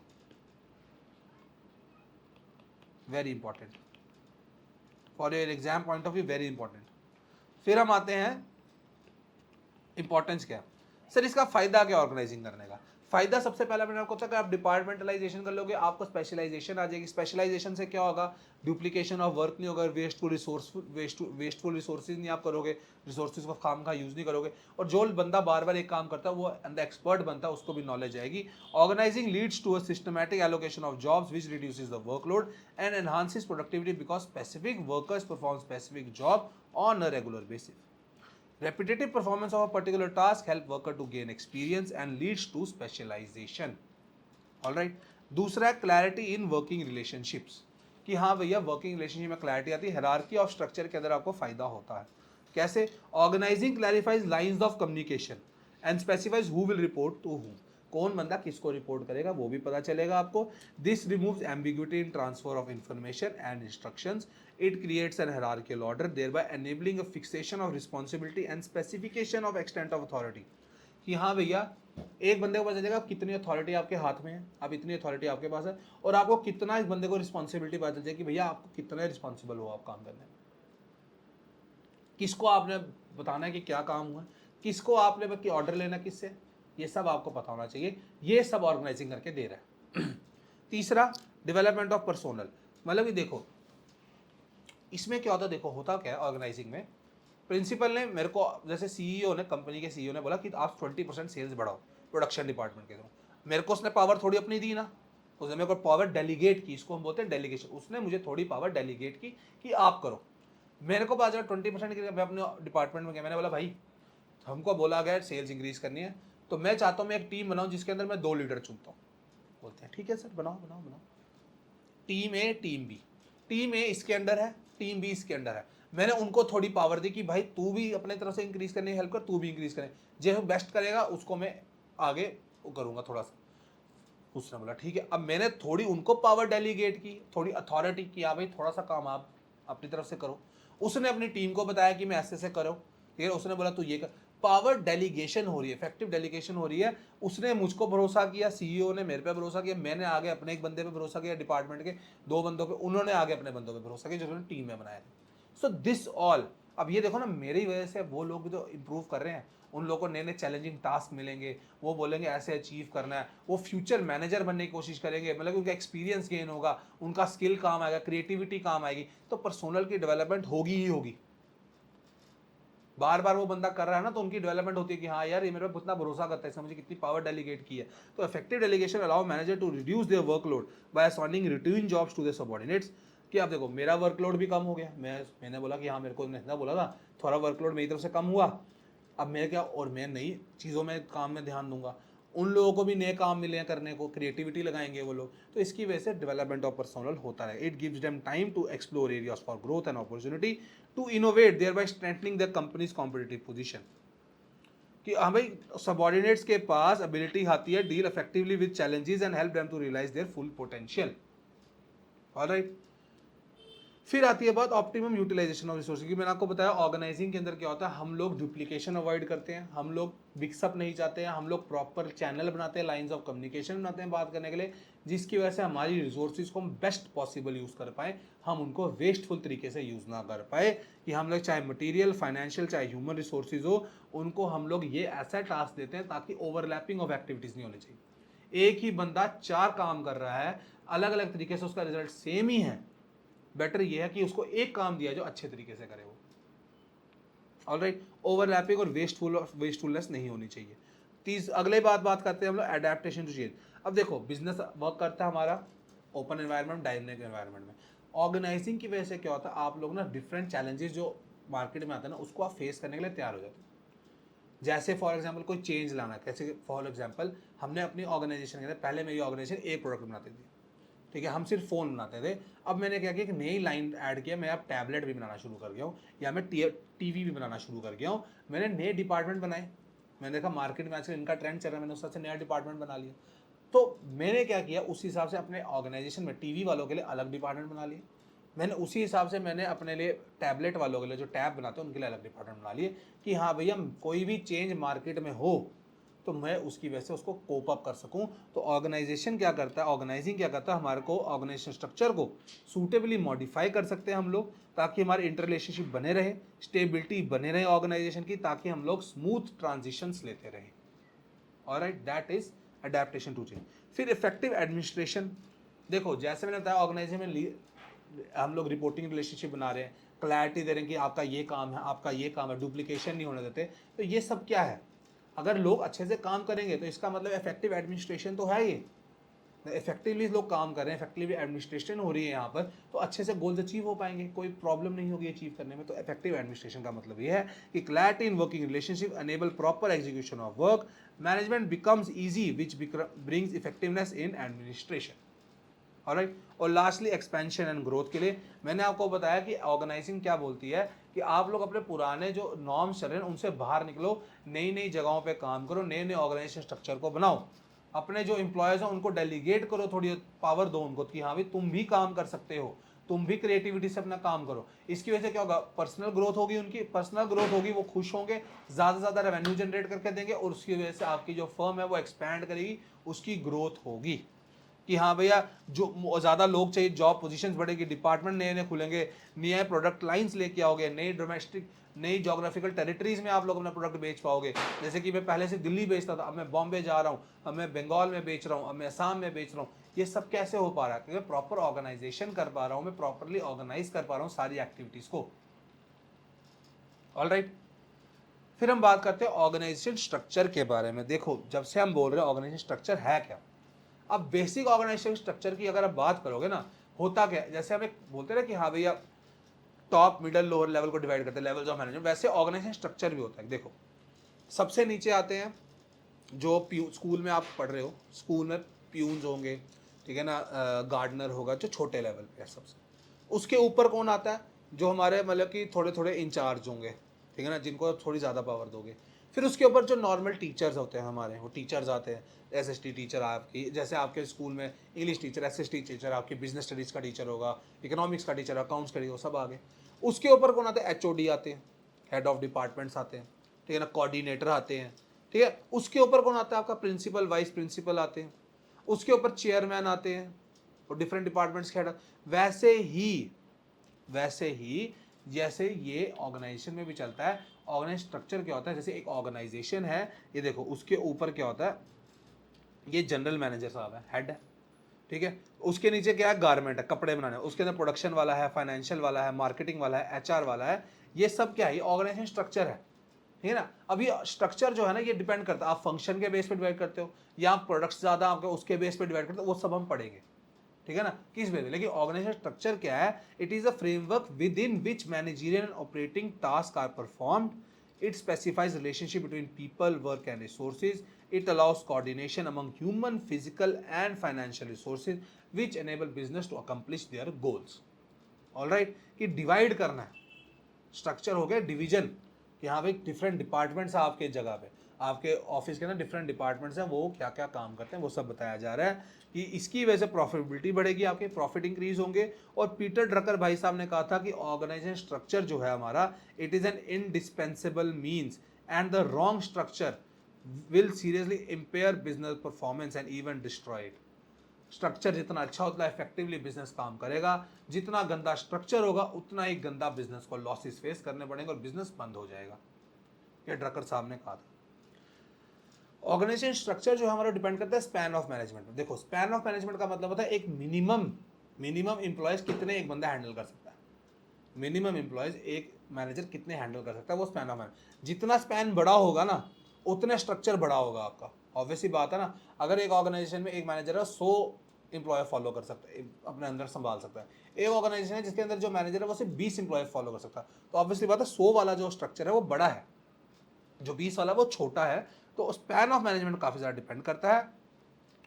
Speaker 1: very important for your exam point of view, very important. फिर हम आते हैं इंपॉर्टेंस क्या सर, इसका फायदा क्या ऑर्गेनाइजिंग करने का। फायदा सबसे पहला मैंने आपको बताया कि आप डिपार्टमेंटलाइजेशन कर लोगे, आपको स्पेशलाइजेशन आ जाएगी। स्पेशलाइजेशन से क्या होगा, डुप्लीकेशन ऑफ वर्क नहीं होगा, वेस्टफुल रिसोर्सेज नहीं आप करोगे, रिसोर्सेज को काम का यूज नहीं करोगे। और जो बंदा बार बार एक काम करता है वो अंदर एक्सपर्ट बनता है, उसको भी नॉलेज आएगी। Organising leads to a systematic allocation of jobs which reduces the workload and enhances productivity because specific workers perform specific job on a regular basis. Repetitive performance of a particular task help worker to gain experience and leads to specialization. All right. दूसरा है clarity in working relationships, कि हाँ भैया working relationship में clarity आती है, hierarchy of structure के अंदर आपको फायदा होता है। कैसे, organising clarifies lines of communication and specifies who will report to who, कौन बंदा किसको रिपोर्ट करेगा वो भी पता चलेगा आपको। This removes ambiguity in transfer of information and instructions, it creates an hierarchical order thereby enabling a fixation of responsibility and specification of extent of authority, कि हाँ भैया एक बंदे को पता चलेगा कितनी अथॉरिटी आपके हाथ में है, अब इतनी अथॉरिटी आपके पास है, और आपको कितना इस बंदे को रिस्पॉन्सिबिलिटी पता चल जाए कि भैया आपको कितना रिस्पॉन्सिबल हो आप काम करने में, किसको आपने बताना है कि क्या काम हुआ, किसको आपने ऑर्डर लेना किससे, ये सब आपको पता होना चाहिए। ये सब ऑर्गेनाइजिंग करके दे रहा है। तीसरा, डेवलपमेंट ऑफ पर्सोनल, मतलब कि देखो इसमें क्या होता है, देखो होता क्या है ऑर्गेनाइजिंग में, प्रिंसिपल ने मेरे को, जैसे सीईओ ने, कंपनी के सीईओ ने बोला कि आप 20% सेल्स बढ़ाओ प्रोडक्शन डिपार्टमेंट के थ्रू। मेरे को उसने पावर थोड़ी अपनी दी ना, उसने मेरे को पावर डेलीगेट की, इसको हम बोलते हैं डेलीगेशन। उसने मुझे थोड़ी पावर डेलीगेट की कि आप करो। मेरे को पता चला 20% की, मैं अपने डिपार्टमेंट में गया, मैंने बोला भाई हमको बोला गया सेल्स इंक्रीज करनी है, तो मैं चाहता हूँ मैं एक टीम बनाऊँ जिसके अंदर मैं 2 लीडर चुनता हूँ। बोलते हैं ठीक है सर बनाओ बनाओ बनाओ। टीम ए टीम बी, टीम ए इसके अंडर है, टीम बी इसके अंडर है। मैंने उनको थोड़ी पावर दी कि भाई तू भी अपने तरफ से इंक्रीज करने की हेल्प कर, तू भी इंक्रीज करे, जो बेस्ट करेगा उसको मैं आगे करूँगा थोड़ा सा। उसने बोला ठीक है। अब मैंने थोड़ी उनको पावर डेलीगेट की, थोड़ी अथॉरिटी की, हाँ भाई थोड़ा सा काम आप अपनी तरफ से करो। उसने अपनी टीम को बताया कि मैं ऐसे ऐसे करो, ठीक है। उसने बोला तू ये कर, पावर डेलीगेशन हो रही है, इफेक्टिव डेलीगेशन हो रही है। उसने मुझको भरोसा किया, सीईओ ने मेरे पे भरोसा किया, मैंने आगे अपने एक बंदे पे भरोसा किया, डिपार्टमेंट के 2 बंदों पे, उन्होंने आगे अपने बंदों पे भरोसा किया जो उन्होंने टीम में बनाए थे। सो दिस ऑल, अब ये देखो ना मेरी वजह से वो लोग भी तो इंप्रूव कर रहे हैं, उन लोगों को नए नए चैलेंजिंग टास्क मिलेंगे, वो बोलेंगे ऐसे अचीव करना है, वो फ्यूचर मैनेजर बनने की कोशिश करेंगे, मतलब उनका एक्सपीरियंस गेन होगा, उनका स्किल काम आएगा, क्रिएटिविटी काम आएगी, तो पर्सनल की डेवलपमेंट होगी ही होगी। बार बार वो बंदा कर रहा है ना, तो उनकी डेवलपमेंट होती है कि हाँ यार ये मेरे पे कितना भरोसा करता है, इसने मुझे कितनी पावर डेलीगेट की है। तो effective delegation allow manager to reduce their workload by assigning routine jobs to their subordinates, कि आप देखो मेरा वर्कलोड भी कम हो गया, मैंने बोला कि हाँ मेरे को इतना बोला था, थोड़ा वर्कलोड मेरी तरफ से कम हुआ, अब मैं क्या, और मैं नई चीज़ों में काम में ध्यान दूंगा, उन लोगों को भी नए काम मिले हैं करने को, क्रिएटिविटी लगाएंगे वो लोग, तो इसकी वजह से डेवलपमेंट ऑफ पर्सनल होता है। It gives them time to explore areas for growth and opportunity to innovate thereby strengthening the company's competitive position, कि हाँ भाई सबॉर्डिनेट्स के पास एबिलिटी आती है deal effectively with challenges and help them to realise their full potential. Alright, फिर आती है बात ऑप्टिमम यूटिलाइजेशन ऑफ रिसोर्स की। मैंने आपको बताया ऑर्गेनाइजिंग के अंदर क्या होता है, हम लोग डुप्लीकेशन अवॉइड करते हैं, हम लोग मिक्सअप नहीं चाहते हैं, हम लोग प्रॉपर चैनल बनाते हैं, लाइंस ऑफ कम्युनिकेशन बनाते हैं बात करने के लिए, जिसकी वजह से हमारी रिसोर्सेज को हम बेस्ट पॉसिबल यूज़ कर पाएँ, हम उनको वेस्टफुल तरीके से यूज़ ना कर पाए, कि हम लोग चाहे मटेरियल, फाइनेंशियल, चाहे ह्यूमन रिसोर्सेज हो, उनको हम लोग ये ऐसा टास्क देते हैं ताकि ओवरलैपिंग ऑफ एक्टिविटीज़ नहीं होनी चाहिए। एक ही बंदा 4 काम कर रहा है, अलग अलग तरीके से उसका रिजल्ट सेम ही है, बेटर ये है कि उसको एक काम दिया जो अच्छे तरीके से करे वो। ऑलराइट, ओवरलैपिंग और वेस्टफुलनेस नहीं होनी चाहिए। अगले बात करते हैं हम लोग एडेप्टेशन टू चेंज। अब देखो बिजनेस वर्क करता है हमारा ओपन एनवायरनमेंट, डायनेमिक एनवायरनमेंट में। ऑर्गेनाइजिंग की वजह से क्या होता है, आप लोग ना डिफरेंट चैलेंजेस जो मार्केट में आते हैं ना, उसको आप फेस करने के लिए तैयार हो जाते हैं। जैसे फॉर एग्जांपल कोई चेंज लाना, कैसे फॉर एग्जांपल हमने अपनी ऑर्गेनाइजेशन के अंदर, पहले मेरी ऑर्गेनाइजेशन एक प्रोडक्ट बनाती थी, ठीक है, हम सिर्फ फ़ोन बनाते थे। अब मैंने क्या किया कि नई लाइन ऐड किया, मैं अब टैबलेट भी बनाना शुरू कर गया हूँ, या मैं टीवी भी बनाना शुरू कर गया हूँ। मैंने नए डिपार्टमेंट बनाए, मैंने देखा मार्केट में आजकल इनका ट्रेंड चल रहा है, मैंने उस हिसाब से नया डिपार्टमेंट बना लिया। तो मैंने क्या किया, उस हिसाब से अपने ऑर्गेनाइजेशन में टीवी वालों के लिए अलग डिपार्टमेंट बना लिए। मैंने उसी हिसाब से मैंने अपने लिए टैबलेट वालों के लिए, जो टैब बनाते हैं उनके लिए अलग डिपार्टमेंट बना लिए, कि हाँ भैया कोई भी चेंज मार्केट में हो तो मैं उसकी वजह से उसको कोप अप कर सकूं। तो ऑर्गेनाइजेशन क्या करता है, ऑर्गेनाइजिंग क्या करता है, हमारे को ऑर्गेनाइजेशन स्ट्रक्चर को सूटेबली मॉडिफाई कर सकते हैं हम लोग, ताकि हमारे इंटर रिलेशनशिप बने रहे, स्टेबिलिटी बने रहे ऑर्गेनाइजेशन की, ताकि हम लोग स्मूथ ट्रांजिशंस लेते रहें। Alright, that is adaptation to change. फिर इफेक्टिव एडमिनिस्ट्रेशन। देखो जैसे मैंने बताया, ऑर्गेनाइजेशन में हम लोग रिपोर्टिंग रिलेशनशिप बना रहे हैं, क्लैरिटी दे रहे हैं कि आपका ये काम है, आपका ये काम है, डुप्लीकेशन नहीं होने देते। तो ये सब क्या है, अगर लोग अच्छे से काम करेंगे तो इसका मतलब इफेक्टिव एडमिनिस्ट्रेशन तो है ये। इफेक्टिवली लोग काम कर रहे हैं, इफेक्टिवली एडमिनिस्ट्रेशन हो रही है यहाँ पर, तो अच्छे से गोल्स अचीव हो पाएंगे, कोई प्रॉब्लम नहीं होगी अचीव करने में। तो इफेक्टिव एडमिनिस्ट्रेशन का मतलब ये है कि clarity in working relationship enable proper execution of work, management becomes easy which brings effectiveness in administration. Alright, और लास्टली एक्सपेंशन एंड ग्रोथ के लिए मैंने आपको बताया कि ऑर्गेनाइजिंग क्या बोलती है, कि आप लोग अपने पुराने जो नॉर्म्स चल रहे हैं उनसे बाहर निकलो, नई नई जगहों पे काम करो, नए नए ऑर्गेनाइजेशन स्ट्रक्चर को बनाओ, अपने जो एम्प्लॉयज़ हैं उनको डेलीगेट करो, थोड़ी पावर दो उनको कि हाँ भाई तुम भी काम कर सकते हो, तुम भी क्रिएटिविटी से अपना काम करो। इसकी वजह से क्या होगा, पर्सनल ग्रोथ होगी, उनकी पर्सनल ग्रोथ होगी, वो खुश होंगे, ज़्यादा से ज़्यादा रेवेन्यू जनरेट करके देंगे, और उसकी वजह से आपकी जो फर्म है वो एक्सपैंड करेगी, उसकी ग्रोथ होगी, कि हाँ भैया जो ज़्यादा लोग चाहिए, जॉब पोजीशंस बढ़ेगी, डिपार्टमेंट नए नए खुलेंगे, नए प्रोडक्ट लाइंस लेके आओगे, नई डोमेस्टिक, नई जोग्राफिकल टेरिटरीज में आप लोग अपना प्रोडक्ट बेच पाओगे। जैसे कि मैं पहले से दिल्ली बेचता था, अब मैं बॉम्बे जा रहा हूँ, अब मैं बंगाल में बेच रहा हूँ, अब मैं असम में बेच रहा हूँ। ये सब कैसे हो पा रहा है, क्योंकि प्रॉपर ऑर्गेनाइजेशन कर पा रहा हूँ, मैं प्रॉपरली ऑर्गेनाइज कर पा रहा हूँ सारी एक्टिविटीज़ को। ऑलराइट, फिर हम बात करते हैं ऑर्गेनाइजेशन स्ट्रक्चर के बारे में। देखो जब से हम बोल रहे हैं ऑर्गेनाइजेशन स्ट्रक्चर है क्या, अब बेसिक ऑर्गेनाइजेशन स्ट्रक्चर की अगर आप बात करोगे ना, होता क्या है, जैसे हमें बोलते हैं ना कि हाँ भैया टॉप मिडल लोअर लेवल को डिवाइड करते हैं, लेवल्स ऑफ मैनेजमेंट, वैसे ऑर्गेनाइजेशन स्ट्रक्चर भी होता है। देखो सबसे नीचे आते हैं जो स्कूल में आप पढ़ रहे हो, स्कूल में प्यून्स होंगे, ठीक है ना, गार्डनर होगा, जो छोटे लेवल पे है सबसे। उसके ऊपर कौन आता है, जो हमारे मतलब कि थोड़े थोड़े इंचार्ज होंगे, ठीक है ना, जिनको आप थोड़ी ज़्यादा पावर दोगे। फिर उसके ऊपर जो नॉर्मल टीचर्स होते हैं हमारे, वो टीचर्स आते हैं, एसएसटी टीचर आपकी, जैसे आपके स्कूल में इंग्लिश टीचर, एसएसटी टीचर, आपकी बिजनेस स्टडीज़ का टीचर होगा, इकोनॉमिक्स का टीचर, अकाउंट्स का टीचर, वो सब आगे। उसके ऊपर कौन आते हैं, एचओडी आते हैं, हेड ऑफ डिपार्टमेंट्स आते हैं, ठीक है ना, कोऑर्डिनेटर आते हैं, ठीक है। उसके ऊपर कौन आता है, आपका प्रिंसिपल, वाइस प्रिंसिपल आते हैं। उसके ऊपर चेयरमैन आते हैं और डिफरेंट डिपार्टमेंट्स के हेड। वैसे ही जैसे ये ऑर्गेनाइजेशन में भी चलता है। ऑर्गेनाइजेशन स्ट्रक्चर क्या होता है, जैसे एक ऑर्गेनाइजेशन है, ये देखो उसके ऊपर क्या होता है, ये जनरल मैनेजर साहब है, हेड है, ठीक है। उसके नीचे क्या है, गारमेंट है, कपड़े बनाने, उसके अंदर प्रोडक्शन वाला है, फाइनेंशियल वाला है, मार्केटिंग वाला है, एचआर वाला है। ये सब क्या है, ये ऑर्गेनाइजेशन स्ट्रक्चर है, ठीक है ना। अभी स्ट्रक्चर जो है ना, ये डिपेंड करता है, आप फंक्शन के बेस पे डिवाइड करते हो या आप प्रोडक्ट्स ज़्यादा आपके उसके बेस पे डिवाइड करते हो, वो सब हम पढ़ेंगे, ठीक है ना, किस बेस पे। लेकिन ऑर्गेनाइजेशन स्ट्रक्चर क्या है, it is a framework within which managerial and operating task are performed. It specifies relationship between people, work and resources. It allows coordination among human, physical and financial resources which enable business to accomplish their goals. All right, कि divide करना है, structure हो गया division, कि हाँ भाई different departments हैं आपके जगह पे, आपके ऑफिस के अंदर डिफरेंट डिपार्टमेंट्स हैं, वो क्या क्या काम करते हैं वो सब बताया जा रहा है, कि इसकी वजह से प्रॉफिटेबिलिटी बढ़ेगी, आपके प्रॉफिट इंक्रीज होंगे। और पीटर ड्रकर भाई साहब ने कहा था कि ऑर्गेनाइजेशन स्ट्रक्चर जो है हमारा, it is an indispensable means and the wrong structure will seriously empire business performance and even destroy it. Structure जितना अच्छा उतना इफेक्टिवली बिजनेस काम करेगा, जितना गंदा स्ट्रक्चर होगा उतना ही गंदा बिजनेस को लॉसेस फेस करने पड़ेंगे और बिजनेस बंद हो जाएगा। ये ड्रकर साहब ने कहा था। ऑर्गेनाइजेशन स्ट्रक्चर जो है हमारा डिपेंड करता है स्पैन ऑफ मैनेजमेंट में। देखो स्पैन ऑफ मैनेजमेंट का मतलब होता है एक मिनिमम इंप्लॉयज कितने एक बंदा हैंडल कर सकता है, मिनिमम इंप्लॉयज एक मैनेजर कितने हैंडल कर सकता है, वो स्पैन ऑफ मैनेजमेंट। जितना स्पैन बड़ा होगा ना उतने स्ट्रक्चर बड़ा होगा आपका। ऑब्वियसली बात है ना, अगर एक ऑर्गेनाइजेशन में एक मैनेजर है 100 इंप्लॉय फॉलो कर सकता है, अपने अंदर संभाल सकता है। एक ऑर्गेनाइजेशन है जिसके अंदर जो मैनेजर है वो सिर्फ 20 इंप्लॉय फॉलो कर सकता है, तो ऑब्वियसली बात है 100 वाला जो स्ट्रक्चर है वो बड़ा है, जो 20 वाला वो छोटा है। तो स्पैन ऑफ मैनेजमेंट काफ़ी ज़्यादा डिपेंड करता है।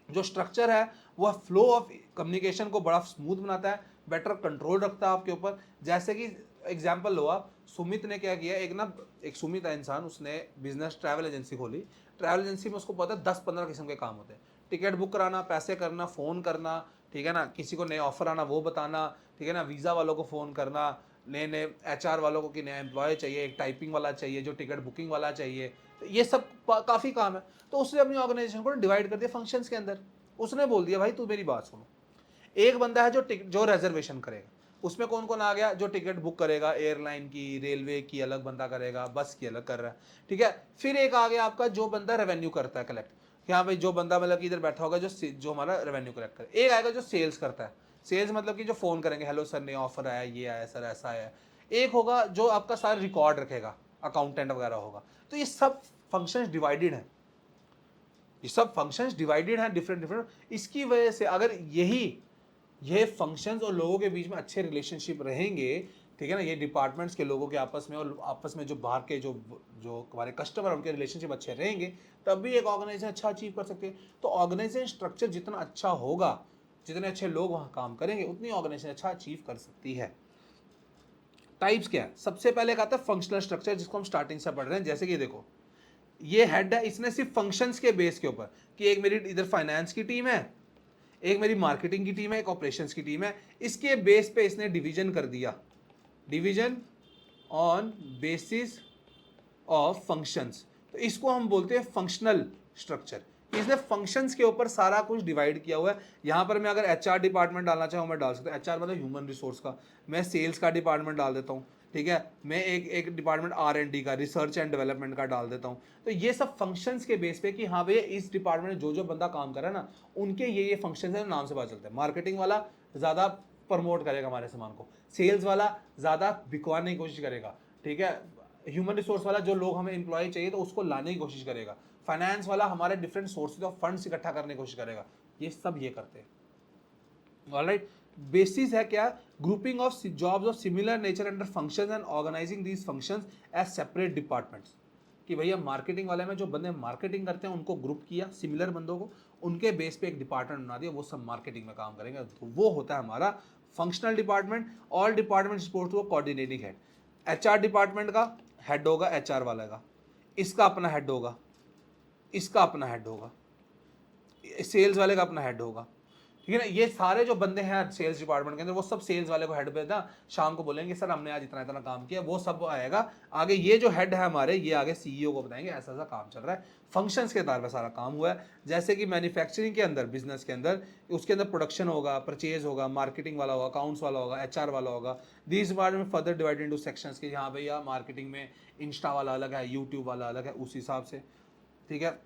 Speaker 1: जो स्ट्रक्चर है वह फ्लो ऑफ कम्युनिकेशन को बड़ा स्मूथ बनाता है, बेटर कंट्रोल रखता है आपके ऊपर। जैसे कि एग्जांपल लो आप, सुमित ने क्या किया, एक सुमित है इंसान, उसने बिजनेस ट्रैवल एजेंसी खोली। ट्रैवल एजेंसी में उसको पता है 10-15 किस्म के काम होते हैं, टिकट बुक कराना, पैसे करना, फ़ोन करना, ठीक है ना, किसी को नए ऑफर आना वो बताना, ठीक है ना, वीज़ा वालों को फ़ोन करना, नए नए HR वालों को कि नया एम्प्लॉय चाहिए, एक टाइपिंग वाला चाहिए, जो टिकट बुकिंग वाला चाहिए, तो ये सब काफ़ी काम है। तो उसने अपनी ऑर्गेनाइजेशन को डिवाइड कर दिया फंक्शंस के अंदर। उसने बोल दिया भाई तू मेरी बात सुनो, एक बंदा है जो रिजर्वेशन करेगा, उसमें कौन कौन आ गया, जो टिकट बुक करेगा, एयरलाइन की, रेलवे की अलग बंदा करेगा, बस की अलग कर रहा है, ठीक है। फिर एक आ गया आपका जो बंदा रेवेन्यू करता है कलेक्ट, कि हाँ भाई जो बंदा मतलब कि इधर बैठा होगा जो हमारा रेवेन्यू कलेक्ट करे। एक आएगा जो सेल्स करता है, सेल्स मतलब कि जो फ़ोन करेंगे, हेलो सर नया ऑफर आया, ये आया सर, ऐसा आया। एक होगा जो आपका सारा रिकॉर्ड रखेगा, अकाउंटेंट वगैरह होगा। तो ये सब फंक्शंस डिवाइडेड हैं, ये सब फंक्शंस डिवाइडेड हैं डिफरेंट डिफरेंट। इसकी वजह से अगर ये फंक्शंस और लोगों के बीच में अच्छे रिलेशनशिप रहेंगे, ठीक है ना, ये डिपार्टमेंट्स के लोगों के आपस में और आपस में जो बाहर के जो जो हमारे कस्टमर उनके रिलेशनशिप अच्छे रहेंगे, तब भी एक ऑर्गेनाइजेशन अच्छा अचीव कर सकते हैं। तो ऑर्गेनाइजेशन स्ट्रक्चर जितना अच्छा होगा, जितने अच्छे लोग वहाँ काम करेंगे, उतनी ऑर्गेनाइजेशन अच्छा अचीव कर सकती है। टाइप्स क्या है, सबसे पहले आता है फंक्शनल स्ट्रक्चर, जिसको हम स्टार्टिंग से पढ़ रहे हैं। जैसे कि देखो ये हेड है, इसने सिर्फ फंक्शंस के बेस के ऊपर कि एक मेरी इधर फाइनेंस की टीम है, एक मेरी मार्केटिंग की टीम है, एक ऑपरेशंस की टीम है, इसके बेस पे इसने डिवीजन कर दिया, division on basis of functions. तो इसको हम बोलते हैं फंक्शनल स्ट्रक्चर। इसने फंक्शंस के ऊपर सारा कुछ डिवाइड किया हुआ है। यहाँ पर मैं अगर HR डिपार्टमेंट डालना चाहूँ मैं डाल सकता हूँ, HR मतलब ह्यूमन रिसोर्स का, मैं सेल्स का डिपार्टमेंट डाल देता हूँ, ठीक है, मैं एक डिपार्टमेंट R&D का, रिसर्च एंड डेवलपमेंट का डाल देता हूँ। तो ये सब फंक्शंस के बेस पे कि हाँ भैया इस डिपार्टमेंट में जो बंदा काम कर रहा है ना, उनके ये फंक्शन है, नाम से पता चलता है। मार्केटिंग वाला ज़्यादा प्रमोट करेगा हमारे सामान को, सेल्स वाला ज़्यादा बिकवाने की कोशिश करेगा, ठीक है, ह्यूमन रिसोर्स वाला जो लोग हमें एम्प्लॉय चाहिए तो उसको लाने की कोशिश करेगा, फाइनेंस वाला हमारे डिफरेंट सोर्सेज ऑफ फंड्स इकट्ठा करने की कोशिश करेगा। ये सब ये करते हैं। ऑलराइट, बेसिस है क्या, grouping of jobs of similar nature under functions and organising these functions as separate departments. कि भैया मार्केटिंग वाले में जो बंदे मार्केटिंग करते हैं उनको ग्रुप किया, सिमिलर बंदों को, उनके बेस पे एक डिपार्टमेंट बना दिया, वो सब मार्केटिंग में काम करेंगे। तो वो होता है हमारा functional department. All department report to a coordinating head. HR department का हेड होगा HR वाले का, इसका अपना हेड होगा, इसका अपना हेड होगा, सेल्स वाले का अपना हेड होगा, ठीक है ना। ये सारे जो बंदे हैं सेल्स डिपार्टमेंट के अंदर वो सब सेल्स वाले को हेड पे ना शाम को बोलेंगे सर हमने आज इतना इतना काम किया, वो सब आएगा आगे। ये जो हेड है हमारे, ये आगे CEO को बताएंगे ऐसा ऐसा काम चल रहा है, फंक्शंस के आधार पर सारा काम हुआ है। जैसे कि मैन्युफैक्चरिंग के अंदर, बिजनेस के अंदर, उसके अंदर प्रोडक्शन होगा, परचेज होगा, मार्केटिंग वाला होगा, अकाउंट्स वाला होगा, HR वाला होगा। These department further divided into sections कि हाँ भैया मार्केटिंग में इंस्टा वाला अलग है, यूट्यूब वाला अलग है, उस हिसाब से, ठीक है।